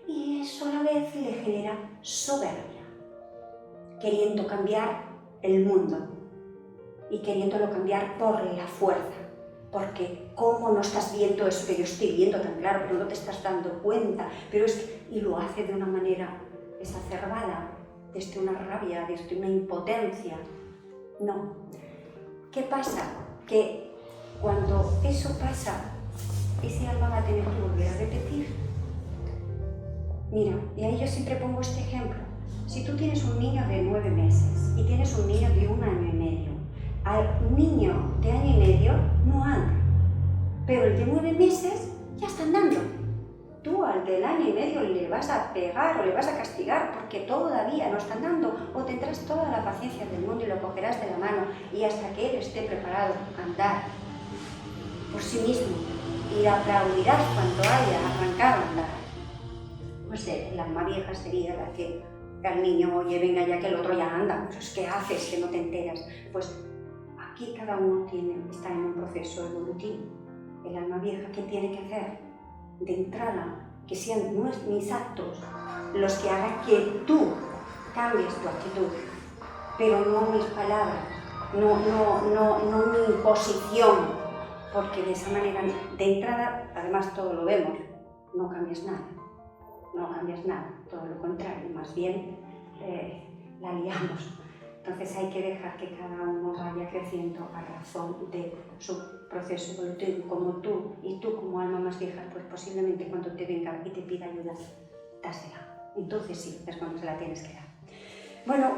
y eso a la vez le genera soberbia, queriendo cambiar el mundo y queriéndolo cambiar por la fuerza. Porque ¿cómo no estás viendo eso que yo estoy viendo tan claro, pero no te estás dando cuenta? Y lo hace de una manera exacerbada, desde una rabia, desde una impotencia. No. ¿Qué pasa? Que cuando eso pasa, ese alma va a tener que volver a repetir. Mira, y ahí yo siempre pongo este ejemplo. Si tú tienes un niño de 9 meses y tienes un niño de 1 año y medio, al niño de año y medio no anda, pero el de 9 meses ya está andando. Tú al del año y medio le vas a pegar o le vas a castigar porque todavía no está andando, o tendrás toda la paciencia del mundo y lo cogerás de la mano y hasta que él esté preparado a andar por sí mismo y le aplaudirás cuando haya arrancado a andar. Pues la alma vieja sería la que al niño, oye, venga ya que el otro ya anda, pues ¿qué haces que no te enteras? Pues aquí cada uno está en un proceso evolutivo. El alma vieja, ¿qué tiene que hacer? De entrada, que sean mis actos los que hagan que tú cambies tu actitud, pero no mis palabras, no mi posición, porque de esa manera, de entrada, además todo lo vemos, no cambias nada, todo lo contrario, más bien la liamos. Entonces hay que dejar que cada uno vaya creciendo a razón de su proceso evolutivo, como tú, y tú como alma más vieja, pues posiblemente cuando te venga y te pida ayuda, dásela. Entonces sí, es cuando se la tienes que dar. Bueno,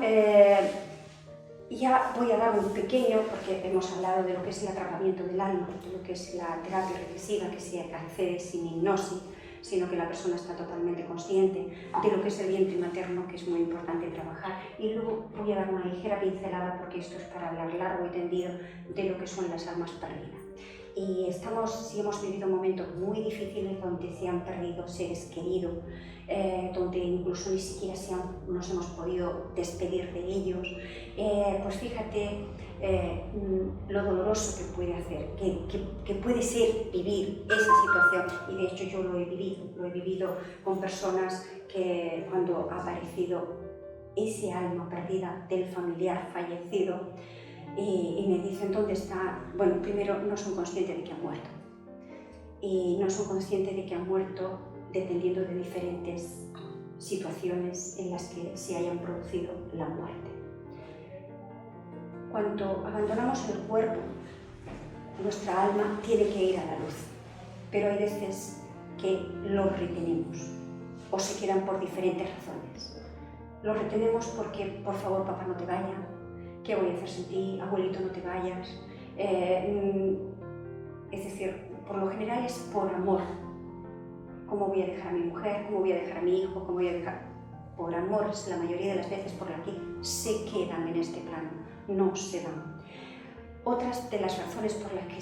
ya voy a dar un pequeño, porque hemos hablado de lo que es el atrapamiento del alma, de lo que es la terapia regresiva, que se accede sin hipnosis, sino que la persona está totalmente consciente de lo que es el vientre materno, que es muy importante trabajar. Y luego voy a dar una ligera pincelada, porque esto es para hablar largo y tendido de lo que son las almas perdidas. Y sí hemos vivido momentos muy difíciles donde se han perdido seres queridos, donde incluso ni siquiera nos hemos podido despedir de ellos. Pues fíjate lo doloroso que puede hacer, que puede ser vivir esa situación. Y de hecho yo lo he vivido con personas que cuando ha aparecido ese alma perdida del familiar fallecido, y me dicen dónde está. Bueno, primero no son conscientes de que han muerto, y no son conscientes de que han muerto dependiendo de diferentes situaciones en las que se hayan producido la muerte. Cuando abandonamos el cuerpo, nuestra alma tiene que ir a la luz, pero hay veces que lo retenemos o se quedan por diferentes razones. Lo retenemos porque, por favor, papá, no te vayas. ¿Qué voy a hacer sin ti? Abuelito, no te vayas. Es decir, por lo general es por amor. ¿Cómo voy a dejar a mi mujer? ¿Cómo voy a dejar a mi hijo? ¿Cómo voy a dejar? Por amor, es la mayoría de las veces por la que se quedan en este plano, no se van. Otras de las razones por las que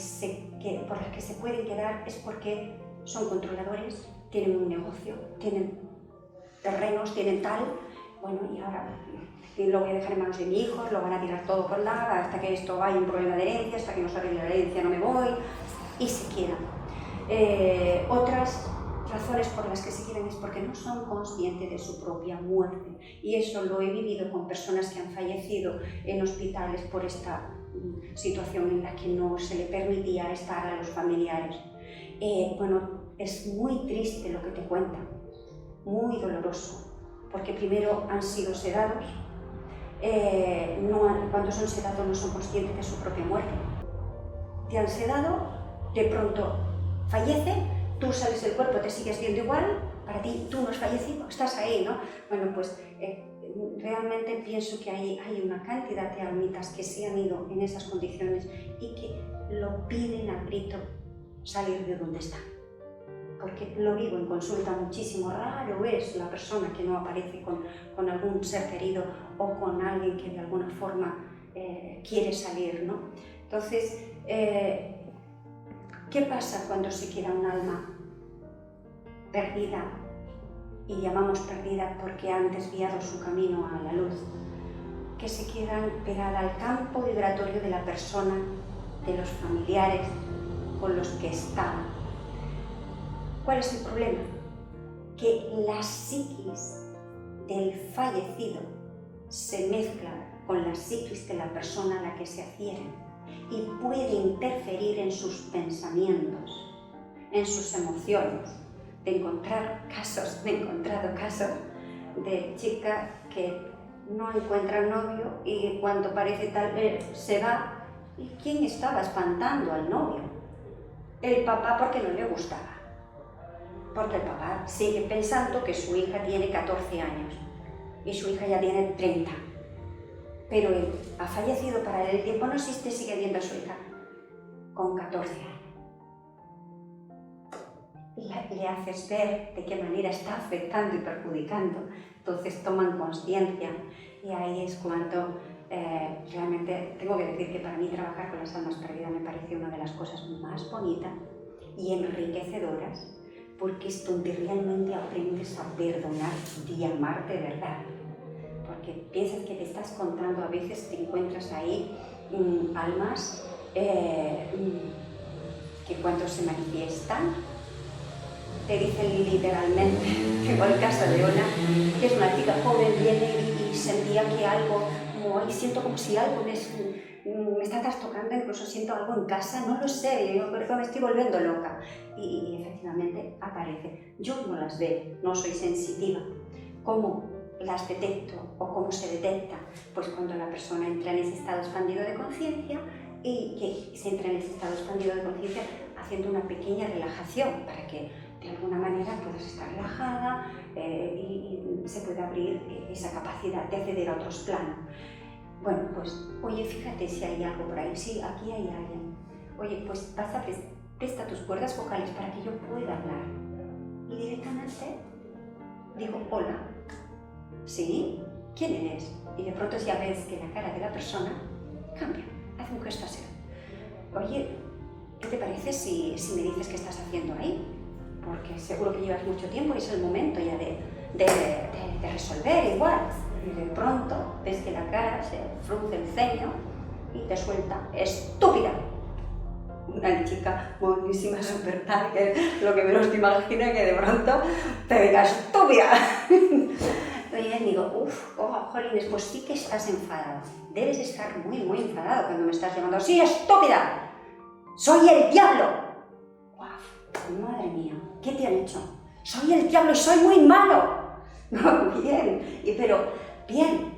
se pueden quedar es porque son controladores, tienen un negocio, tienen terrenos, tienen tal. Bueno, y ahora lo voy a dejar en manos de mi hijo, lo van a tirar todo por nada, hasta que esto vaya un problema de herencia, hasta que no se arregle la herencia no me voy, y se quedan. Otras razones por las que se quedan es porque no son conscientes de su propia muerte, y eso lo he vivido con personas que han fallecido en hospitales por esta situación en la que no se le permitía estar a los familiares. Bueno, es muy triste lo que te cuentan, muy doloroso, porque primero han sido sedados, cuando son sedados no son conscientes de su propia muerte. Te han sedado, de pronto fallece, tú sales del cuerpo, te sigues viendo igual, para ti tú no has fallecido, estás ahí, ¿no? Bueno, pues realmente pienso que hay una cantidad de almitas que se han ido en esas condiciones y que lo piden a grito salir de donde están. Porque lo vivo en consulta muchísimo, raro es la persona que no aparece con algún ser querido o con alguien que de alguna forma quiere salir, ¿no? Entonces, ¿qué pasa cuando se queda un alma perdida? Y llamamos perdida porque han desviado su camino a la luz, que se quedan pegadas al campo vibratorio de la persona, de los familiares con los que están. ¿Cuál es el problema? Que la psiquis del fallecido se mezcla con la psiquis de la persona a la que se adhieren y puede interferir en sus pensamientos, en sus emociones. He encontrado casos de chicas que no encuentran novio y cuando parece tal se va. ¿Y quién estaba espantando al novio? El papá, porque no le gustaba. Porque el papá sigue pensando que su hija tiene 14 años y su hija ya tiene 30. Pero él ha fallecido, para él el tiempo no existe, sigue viendo a su hija con 14 años. Le haces ver de qué manera está afectando y perjudicando, entonces toman conciencia y ahí es cuando realmente tengo que decir que para mí trabajar con las almas perdidas me parece una de las cosas más bonitas y enriquecedoras, porque es donde realmente aprendes a perdonar y amar de verdad. Porque piensas que te estás contando, a veces te encuentras ahí almas que cuando se manifiestan te dicen literalmente. Tengo el caso de una que es una chica joven, viene y sentía que algo, como siento como si algo me está trastocando, incluso siento algo en casa, no lo sé, yo creo que me estoy volviendo loca. Y efectivamente aparece. Yo no las veo, no soy sensitiva. ¿Cómo las detecto o cómo se detecta? Pues cuando la persona entra en ese estado expandido de conciencia y que se entra en ese estado expandido de conciencia haciendo una pequeña relajación para que de alguna manera puedas estar relajada y se pueda abrir esa capacidad de acceder a otros planos. Bueno, pues, oye, fíjate si hay algo por ahí. Sí, aquí hay alguien. Oye, pues presta tus cuerdas vocales para que yo pueda hablar. Y directamente digo, hola. ¿Sí? ¿Quién eres? Y de pronto ya ves que la cara de la persona cambia, hace un gesto así. Oye, ¿qué te parece si me dices qué estás haciendo ahí? Porque seguro que llevas mucho tiempo y es el momento ya de resolver igual. Y de pronto ves que la cara se frunce el ceño y te suelta, ¡estúpida! Una chica buenísima, súper tal, que lo que menos te imagina que de pronto te diga ¡estúpida! Y digo, jolines, pues sí que estás enfadado. Debes estar muy, muy enfadado cuando me estás llamando, ¡sí, estúpida! ¡Soy el diablo! ¡Guau! Madre mía, ¿qué te han hecho? ¡Soy el diablo y soy muy malo! Bien,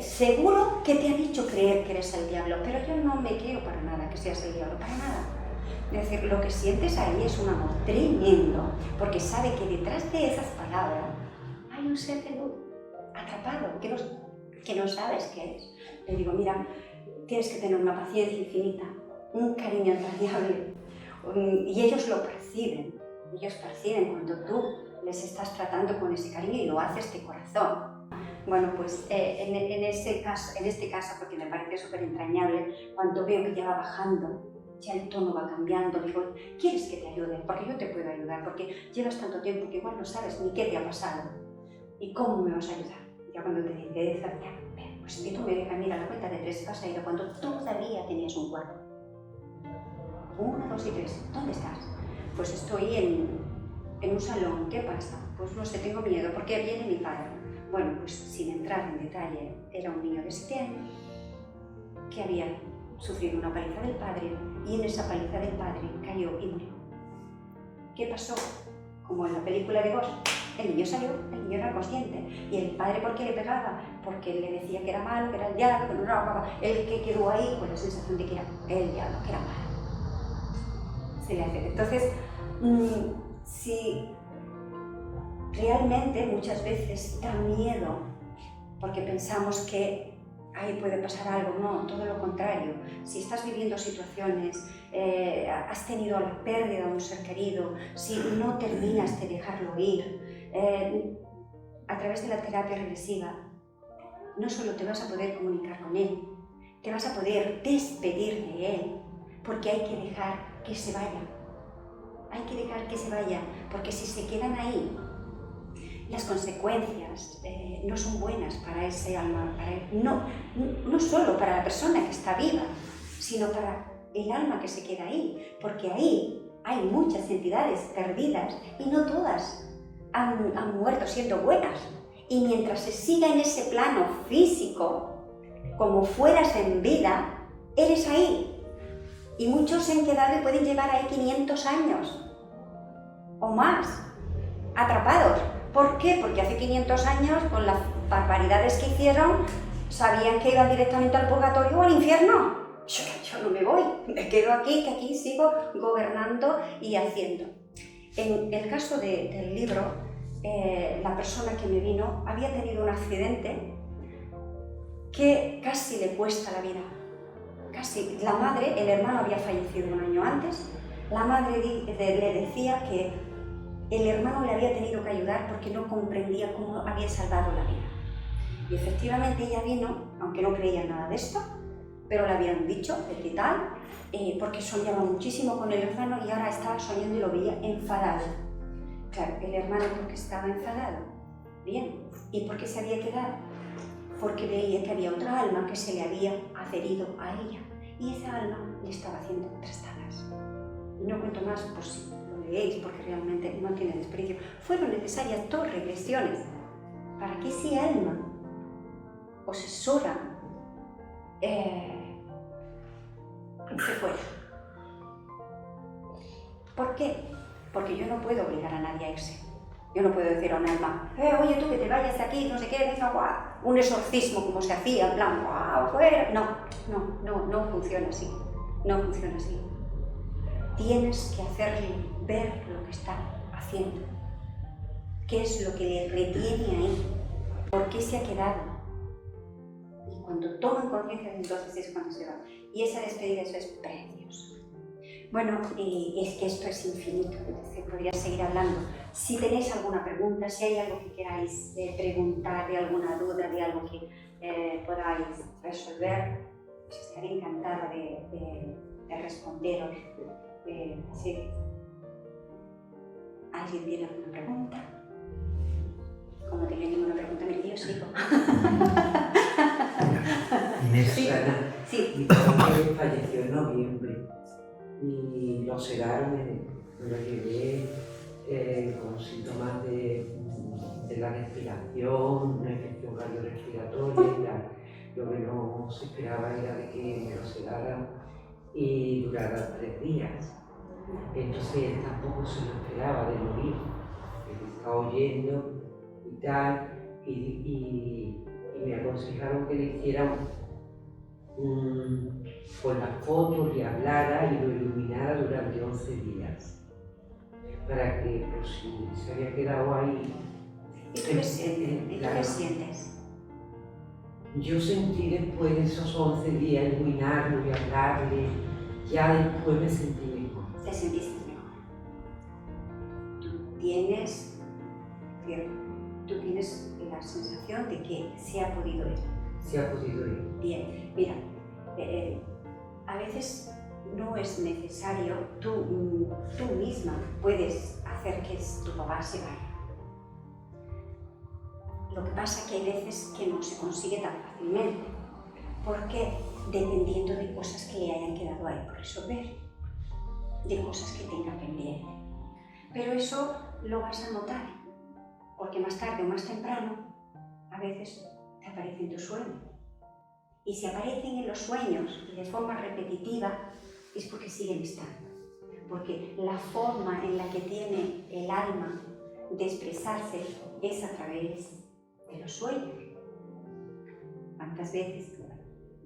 seguro que te han hecho creer que eres el diablo, pero yo no me creo para nada que seas el diablo, para nada. Es decir, lo que sientes ahí es un amor tremendo, porque sabe que detrás de esas palabras hay un ser de luz atrapado, que no sabes qué es. Le digo, mira, tienes que tener una paciencia infinita, un cariño entrañable, y ellos lo perciben. Ellos perciben cuando tú les estás tratando con ese cariño y lo haces de corazón. Bueno, pues en este caso, porque me parece súper entrañable, cuando veo que ya va bajando, ya el tono va cambiando, digo, ¿quieres que te ayude? Porque yo te puedo ayudar, porque llevas tanto tiempo que igual no sabes ni qué te ha pasado. ¿Y cómo me vas a ayudar? Ya cuando te dice, pues si tú me dejas, mira, la cuenta de 3 vas a ir a cuando todavía tenías un cuarto. 1, 2 y 3, ¿dónde estás? Pues estoy en un salón, ¿qué pasa? Pues no sé, tengo miedo, porque viene mi padre. Bueno, pues sin entrar en detalle, era un niño de 7 años que había sufrido una paliza del padre y en esa paliza del padre cayó y murió. ¿Qué pasó? Como en la película de Ghost, el niño salió, el niño era consciente. ¿Y el padre por qué le pegaba? Porque le decía que era malo, que era el diablo, que no era malo. Él que quedó ahí con la sensación de que era el diablo, que era malo. Se le hace. Entonces, si realmente muchas veces da miedo, porque pensamos que ahí puede pasar algo, no, todo lo contrario. Si estás viviendo situaciones, has tenido la pérdida de un ser querido, si no terminas de dejarlo ir, a través de la terapia regresiva, no solo te vas a poder comunicar con él, te vas a poder despedir de él, porque hay que dejar que se vaya. Hay que dejar que se vaya, porque si se quedan ahí, las consecuencias no son buenas para ese alma, no solo para la persona que está viva, sino para el alma que se queda ahí, porque ahí hay muchas entidades perdidas y no todas han muerto siendo buenas. Y mientras se siga en ese plano físico, como fueras en vida, eres ahí. Y muchos se han quedado y pueden llevar ahí 500 años o más, atrapados. ¿Por qué? Porque hace 500 años, con las barbaridades que hicieron, sabían que iban directamente al purgatorio o al infierno. Yo no me voy, me quedo aquí, que aquí sigo gobernando y haciendo. En el caso del libro, la persona que me vino había tenido un accidente que casi le cuesta la vida. Casi. La madre, el hermano había fallecido un año antes, la madre le decía que el hermano le había tenido que ayudar porque no comprendía cómo había salvado la vida. Y efectivamente ella vino, aunque no creía nada de esto, pero le habían dicho de qué tal, porque soñaba muchísimo con el hermano y ahora estaba soñando y lo veía enfadado. Claro, el hermano porque estaba enfadado. Bien. ¿Y por qué se había quedado? Porque veía que había otra alma que se le había adherido a ella y esa alma le estaba haciendo trastadas. Y no cuento más por si lo leéis, porque realmente no tiene desperdicio. Fueron necesarias 2 regresiones para que ese alma obsesora se fuera. ¿Por qué? Porque yo no puedo obligar a nadie a irse. Yo no puedo decir a un alma, oye tú que te vayas de aquí, no sé qué, venga, guau, un exorcismo como se hacía, en plan, guau, fuera. No funciona así, no funciona así. Tienes que hacerle ver lo que está haciendo, qué es lo que le retiene ahí, por qué se ha quedado. Y cuando toman conciencia, entonces es cuando se va. Y esa despedida, eso es precioso. Bueno, es que esto es infinito, se podría seguir hablando. Si tenéis alguna pregunta, si hay algo que queráis preguntar, de alguna duda, de algo que podáis resolver, pues estaré encantada de responderos. Sí. ¿Alguien tiene alguna pregunta? Como tenía ninguna pregunta, yo sigo. Inés, sí. Mi padre falleció en noviembre y lo sedaron, lo llevé con síntomas de la respiración, una infección cardiorrespiratoria y tal. Lo que no se esperaba era de que me lo sedaran y durara 3 días. Entonces él tampoco se lo esperaba de morir, él estaba oyendo y tal, y me aconsejaron que le hiciera con las fotos, le hablara y lo iluminara durante 11 días, para que, pues, si se había quedado ahí. ¿Y tú qué sientes? Yo sentí después de esos 11 días iluminarlo y hablarle, ya después me sentí mejor. Te sentiste mejor. Tú tienes la sensación de que se ha podido ir. Se ha podido ir. Bien, mira, a veces no es necesario, tú misma puedes hacer que tu papá se vaya. Lo que pasa es que hay veces que no se consigue tan fácilmente, porque dependiendo de cosas que le hayan quedado ahí por resolver, de cosas que tenga pendiente. Pero eso lo vas a notar, porque más tarde o más temprano, a veces te aparecen tus sueños. Y si aparecen en los sueños y de forma repetitiva, es porque siguen estando. Porque la forma en la que tiene el alma de expresarse es a través de los sueños. ¿Cuántas veces?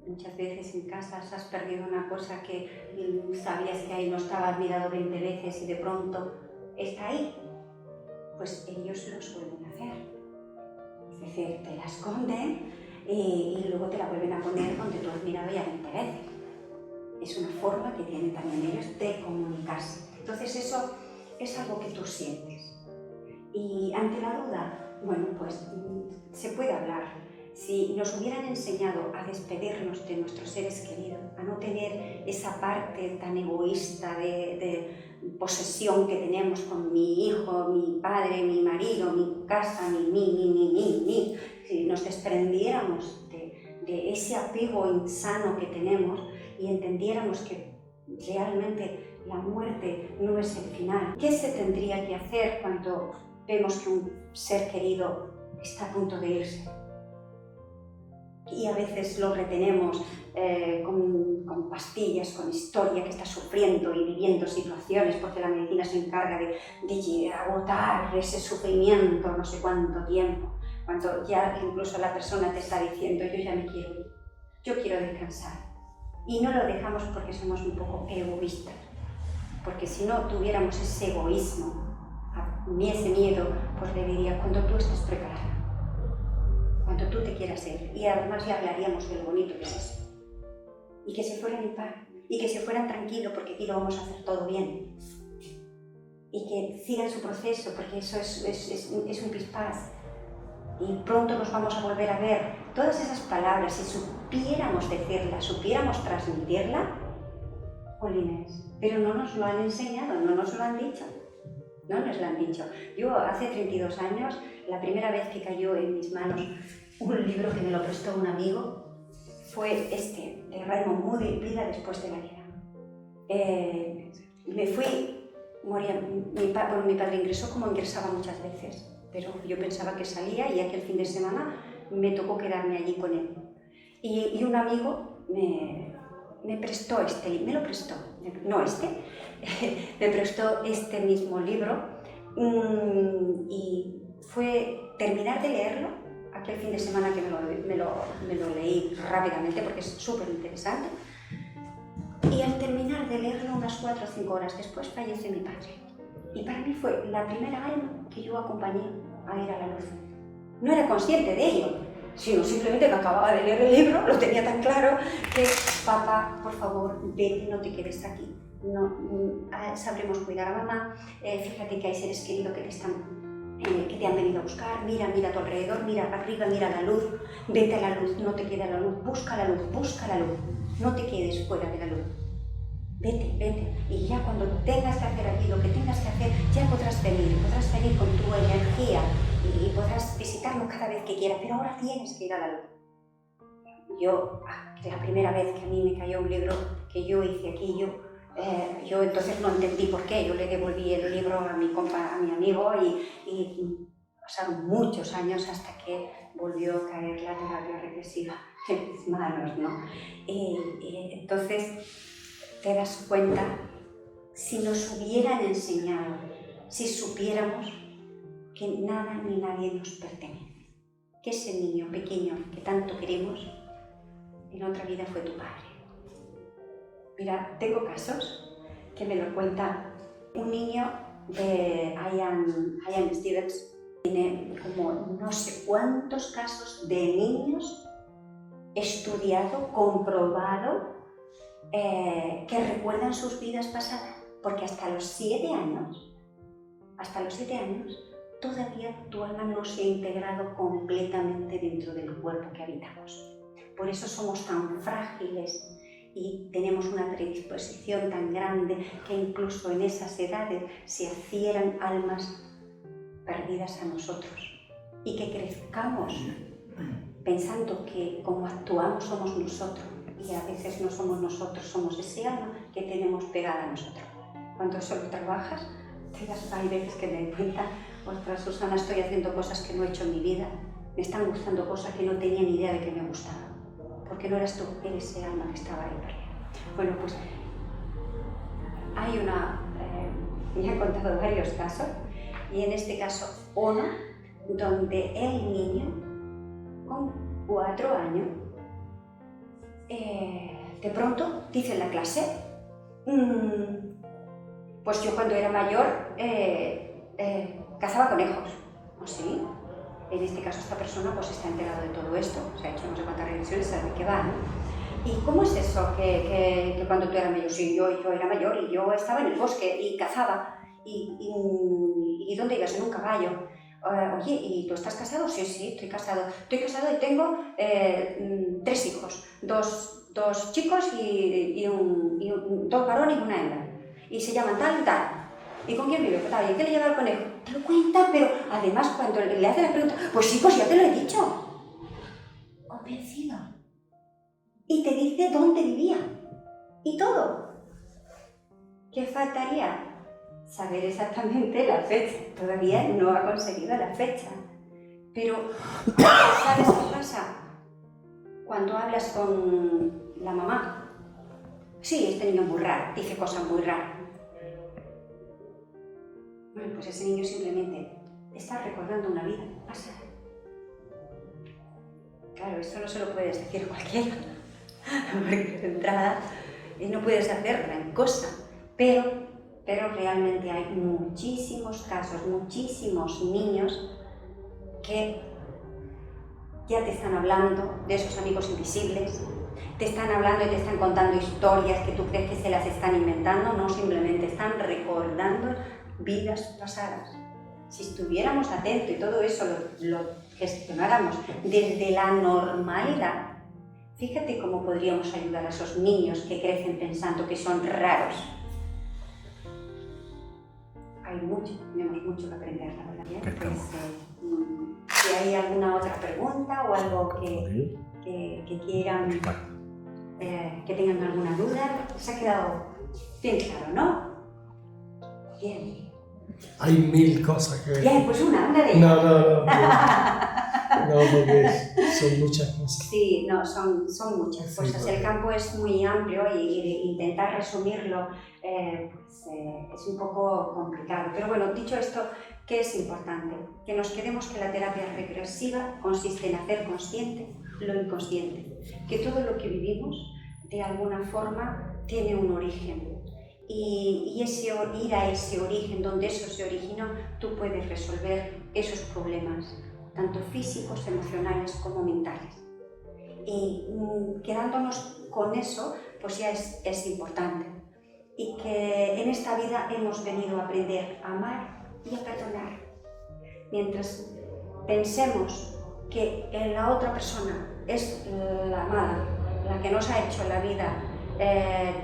Muchas veces en casa has perdido una cosa que sabías que ahí no estaba, has mirado 20 veces y de pronto está ahí. Pues ellos lo suelen hacer. Es decir, te la esconden y luego te la vuelven a poner donde tú has mirado ya 20 veces. Es una forma que tienen también ellos de comunicarse. Entonces eso es algo que tú sientes. Y ante la duda, bueno, pues se puede hablar. Si nos hubieran enseñado a despedirnos de nuestros seres queridos, a no tener esa parte tan egoísta de posesión que tenemos con mi hijo, mi padre, mi marido, mi casa, mi, si nos desprendiéramos de ese apego insano que tenemos y entendiéramos que realmente la muerte no es el final. ¿Qué se tendría que hacer cuando vemos que un ser querido está a punto de irse? y a veces lo retenemos con pastillas, con historia, que está sufriendo y viviendo situaciones porque la medicina se encarga de agotar ese sufrimiento no sé cuánto tiempo, cuando ya incluso la persona te está diciendo yo ya me quiero ir, yo quiero descansar. Y no lo dejamos porque somos un poco egoístas, porque si no tuviéramos ese egoísmo, ni ese miedo, pues le diría cuando tú estés preparada, cuando tú te quieras ir. Y además le hablaríamos de lo bonito que es eso. Y que se fueran en paz, y que se fueran tranquilos, porque aquí lo vamos a hacer todo bien. Y que sigan su proceso, porque eso es un pispás. Y pronto nos vamos a volver a ver. Todas esas palabras, si supiéramos decirlas, supiéramos transmitirlas, jolines, pero no nos lo han enseñado, no nos lo han dicho. No nos lo han dicho. Yo hace 32 años, la primera vez que cayó en mis manos un libro que me lo prestó un amigo, fue este, de Raymond Moody, Vida después de la vida. Me fui, moría, mi padre ingresó como ingresaba muchas veces, pero yo pensaba que salía y aquel fin de semana me tocó quedarme allí con él. Y un amigo me prestó este libro, me lo prestó, no este, me prestó este mismo libro y fue terminar de leerlo. Aquel fin de semana que me lo leí rápidamente porque es súper interesante, y al terminar de leerlo unas 4 o 5 horas después fallece mi padre, y para mí fue la primera alma que yo acompañé a ir a la luz. No era consciente de ello, sino simplemente que acababa de leer el libro, lo tenía tan claro que papá, por favor, vete, no te quedes aquí, sabremos cuidar a mamá, fíjate que hay seres queridos que te han venido a buscar, mira a tu alrededor, mira arriba, mira la luz, vete a la luz, no te quedes a la luz, busca la luz, no te quedes fuera de la luz, vete, y ya cuando tengas que hacer aquí lo que tengas que hacer, ya podrás venir con tu energía y podrás visitarnos cada vez que quieras, pero ahora tienes que ir a la luz. Yo, la primera vez que a mí me cayó un libro que yo hice aquí, yo entonces no entendí por qué. Yo le devolví el libro a mi amigo y pasaron muchos años hasta que volvió a caer la terapia regresiva en mis manos, ¿no? Entonces te das cuenta, si nos hubieran enseñado, si supiéramos que nada ni nadie nos pertenece, que ese niño pequeño que tanto queremos, en otra vida fue tu padre. Mira, tengo casos que me lo cuenta un niño de Ian Stevens. Tiene como no sé cuántos casos de niños estudiado, comprobado, que recuerdan sus vidas pasadas. Porque hasta los 7 años, todavía tu alma no se ha integrado completamente dentro del cuerpo que habitamos. Por eso somos tan frágiles y tenemos una predisposición tan grande que incluso en esas edades se adhieran almas perdidas a nosotros y que crezcamos pensando que como actuamos somos nosotros, y a veces no somos nosotros, somos ese alma que tenemos pegada a nosotros. Cuando eso lo trabajas, hay veces que me doy cuenta, ostras, Susana, estoy haciendo cosas que no he hecho en mi vida, me están gustando cosas que no tenía ni idea de que me gustaban. Porque no eras tú, eres ese alma que estaba ahí perdida. Bueno, pues hay me han contado varios casos, y en este caso uno donde el niño con 4 años de pronto dice en la clase, pues yo cuando era mayor cazaba conejos. ¿Oh, sí? En este caso esta persona pues está enterado de todo esto, se ha hecho no sé cuántas revisiones, sabe de qué va, ¿no? ¿Y cómo es eso que cuando tú eras mayor? Sí, yo era mayor y yo estaba en el bosque y cazaba. ¿Y dónde ibas? En un caballo. Oye, ¿y tú estás casado? Sí, estoy casado. Estoy casado y tengo 3 hijos, dos chicos y 2 varones y una hembra. Y se llaman tal y tal. ¿Y con quién vive? Pues tal, ¿y qué le lleva el conejo? Te lo cuenta, pero además cuando le hace la pregunta, pues sí, pues ya te lo he dicho. Convencido. Y te dice dónde vivía. Y todo. ¿Qué faltaría? Saber exactamente la fecha. Todavía no ha conseguido la fecha. Pero, ¿sabes qué pasa? cuando hablas con la mamá, sí, este niño es muy raro, dice cosas muy raras. Bueno, pues ese niño simplemente está recordando una vida pasada. Claro, esto no se lo puedes decir a cualquiera, porque de entrada no puedes hacer gran cosa, pero realmente hay muchísimos casos, muchísimos niños que ya te están hablando de esos amigos invisibles, te están hablando y te están contando historias que tú crees que se las están inventando, no, simplemente están recordando vidas pasadas. Si estuviéramos atentos y todo eso lo gestionáramos desde la normalidad, fíjate cómo podríamos ayudar a esos niños que crecen pensando que son raros. Tenemos mucho que aprender, la verdad. Bien, pues, si hay alguna otra pregunta o algo que quieran, que tengan alguna duda, se ha quedado bien claro, ¿no? Bien. Hay 1000 cosas que... Bien, pues una de ellas. No, porque son muchas cosas. Sí, no, son muchas Sí, cosas. porque... El campo es muy amplio y intentar resumirlo es un poco complicado. Pero bueno, dicho esto, ¿qué es importante? Que nos quedemos que la terapia regresiva consiste en hacer consciente lo inconsciente. Que todo lo que vivimos, de alguna forma, tiene un origen. Y ir a ese origen, donde eso se originó, tú puedes resolver esos problemas, tanto físicos, emocionales como mentales. Y quedándonos con eso, pues ya es importante. Y que en esta vida hemos venido a aprender a amar y a perdonar. Mientras pensemos que la otra persona es la mala, la que nos ha hecho la vida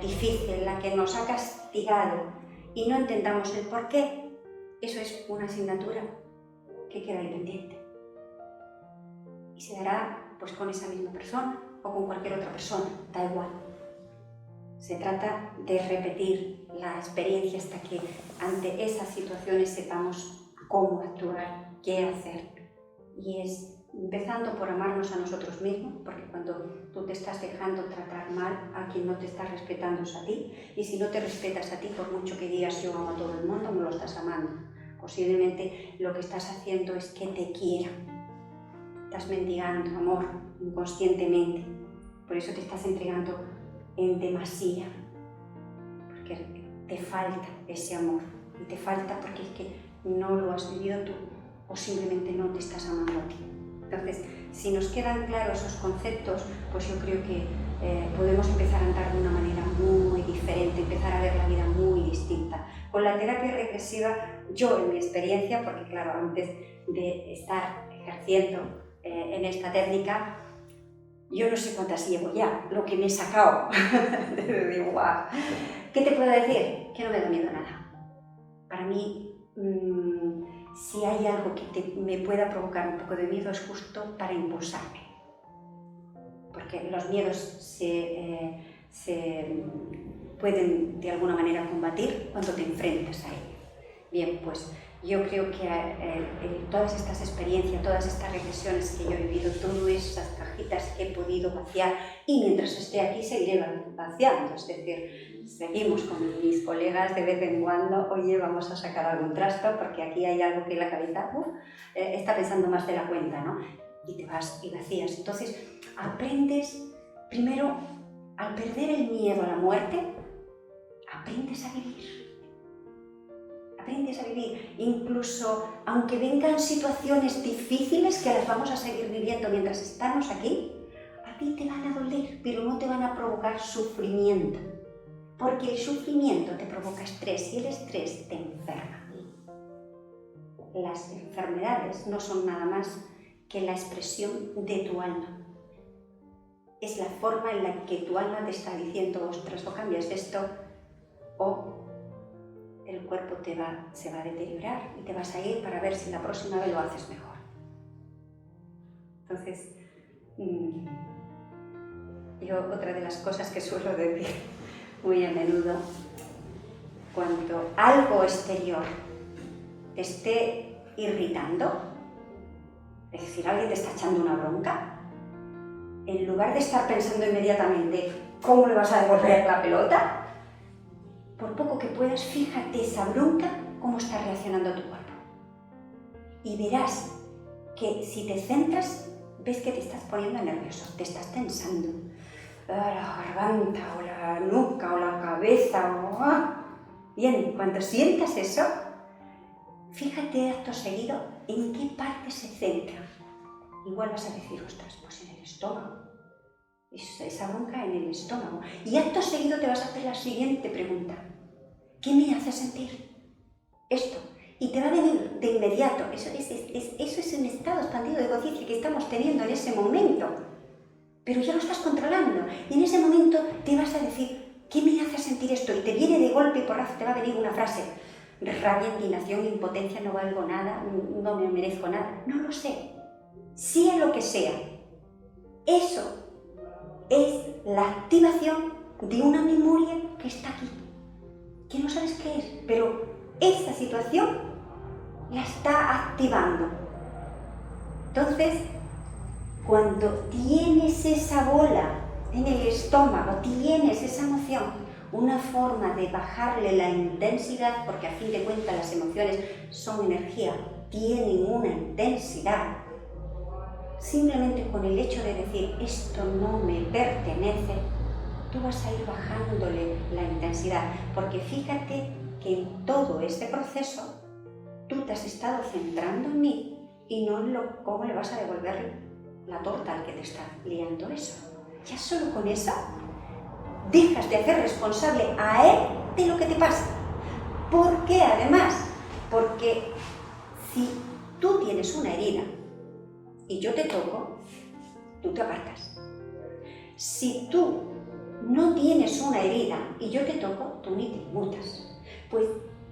difícil, la que nos ha castigado, y no entendamos el por qué, eso es una asignatura que queda ahí pendiente. Y se dará pues con esa misma persona o con cualquier otra persona, da igual. Se trata de repetir la experiencia hasta que ante esas situaciones sepamos cómo actuar, qué hacer. Y es empezando por amarnos a nosotros mismos, porque cuando tú te estás dejando tratar mal, a quien no te está respetando es a ti. Y si no te respetas a ti, por mucho que digas yo amo a todo el mundo, no lo estás amando. Posiblemente lo que estás haciendo es que te quieran. Estás mendigando amor inconscientemente, por eso te estás entregando en demasía, porque te falta ese amor, y te falta porque es que no lo has vivido tú o simplemente no te estás amando a ti. Entonces, si nos quedan claros esos conceptos, pues yo creo que podemos empezar a andar de una manera muy diferente, empezar a ver la vida muy distinta. Con la terapia regresiva, yo en mi experiencia, porque claro, antes de estar ejerciendo en esta técnica, yo no sé cuántas llevo ya, lo que me he sacado. Digo, wow. ¿Qué te puedo decir? Que no me da miedo a nada. Para mí, si hay algo que me pueda provocar un poco de miedo, es justo para impulsarme. Porque los miedos se pueden de alguna manera combatir cuando te enfrentas a ellos. Bien, pues yo creo que todas estas experiencias, todas estas regresiones que yo he vivido, todas esas cajitas que he podido vaciar, y mientras esté aquí seguiré vaciando, es decir, seguimos con mis colegas de vez en cuando, oye, vamos a sacar algún trasto porque aquí hay algo que la cabeza está pensando más de la cuenta, ¿no? Y te vas y vacías. Entonces aprendes, primero, al perder el miedo a la muerte, aprendes a vivir. Aprendes a vivir, incluso aunque vengan situaciones difíciles que las vamos a seguir viviendo mientras estamos aquí, a ti te van a doler, pero no te van a provocar sufrimiento, porque el sufrimiento te provoca estrés y el estrés te enferma. Las enfermedades no son nada más que la expresión de tu alma. Es la forma en la que tu alma te está diciendo, ostras, o cambias esto, o el cuerpo se va a deteriorar y te vas a ir para ver si la próxima vez lo haces mejor. Entonces, yo otra de las cosas que suelo decir muy a menudo, cuando algo exterior te esté irritando, es decir, alguien te está echando una bronca, en lugar de estar pensando inmediatamente cómo le vas a devolver la pelota, por poco que puedas, fíjate esa bronca, cómo está reaccionando tu cuerpo. Y verás que si te centras, ves que te estás poniendo nervioso, te estás tensando. La garganta, o la nuca, o la cabeza, Bien, cuando sientas eso, fíjate acto seguido en qué parte se centra. Igual vas a decir, ostras, pues en el estómago. Esa bronca en el estómago. Y acto seguido te vas a hacer la siguiente pregunta. ¿Qué me hace sentir esto? Y te va a venir de inmediato. Eso es un estado expandido de conciencia que estamos teniendo en ese momento. Pero ya lo estás controlando. Y en ese momento te vas a decir, ¿qué me hace sentir esto? Y te viene de golpe y porrazo, te va a venir una frase. Rabia, indignación, impotencia, no valgo nada, no me merezco nada. No lo sé. Sea lo que sea. Eso es la activación de una memoria que está aquí. Que no sabes qué es, pero esa situación la está activando. Entonces, cuando tienes esa bola en el estómago, tienes esa emoción, una forma de bajarle la intensidad, porque a fin de cuentas las emociones son energía, tienen una intensidad. Simplemente con el hecho de decir, esto no me pertenece, tú vas a ir bajándole la intensidad, porque fíjate que en todo este proceso tú te has estado centrando en mí y no en cómo le vas a devolver la torta al que te está liando eso. Ya solo con eso dejas de hacer responsable a él de lo que te pasa. ¿Por qué además? Porque si tú tienes una herida y yo te toco, tú te apartas. Si tú no tienes una herida y yo te toco, tú ni te inmutas. Pues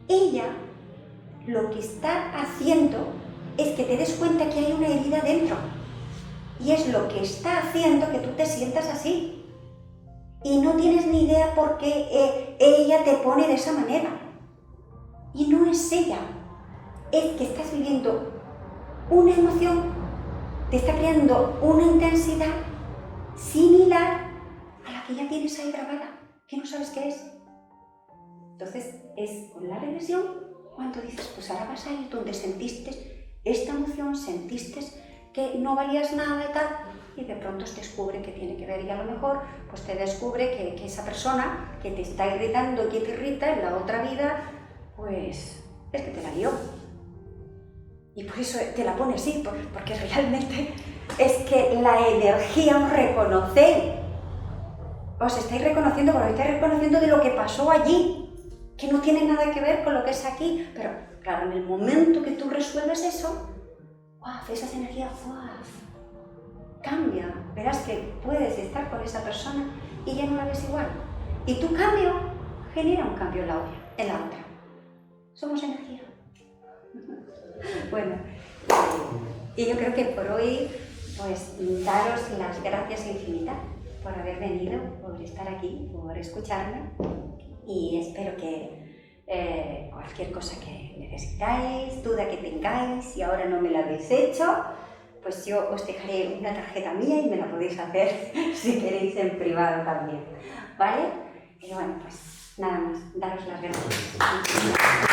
ella lo que está haciendo es que te des cuenta que hay una herida dentro. Y es lo que está haciendo que tú te sientas así. Y no tienes ni idea por qué ella te pone de esa manera. Y no es ella. Es que estás viviendo una emoción, te está creando una intensidad similar a la que ya tienes ahí grabada, que no sabes qué es. Entonces, es con la regresión cuando dices, pues ahora vas a ir donde sentiste esta emoción, sentiste que no valías nada y tal, y de pronto te descubre que tiene que ver, y a lo mejor pues te descubre que esa persona que te está irritando, que te irrita en la otra vida, pues es que te la lió. Y por eso te la pone así, porque realmente es que la energía os reconocéis. Os estáis reconociendo, porque estáis reconociendo de lo que pasó allí, que no tiene nada que ver con lo que es aquí. Pero claro, en el momento que tú resuelves eso, esas energías cambia. Verás que puedes estar con esa persona y ya no la ves igual. Y tu cambio genera un cambio en la otra. Somos energía. Bueno, y yo creo que por hoy, pues daros las gracias infinitas por haber venido, por estar aquí, por escucharme, y espero que cualquier cosa que necesitáis, duda que tengáis, si ahora no me la habéis hecho, pues yo os dejaré una tarjeta mía y me la podéis hacer si queréis en privado también, ¿vale? Y bueno, pues nada más, daros las gracias.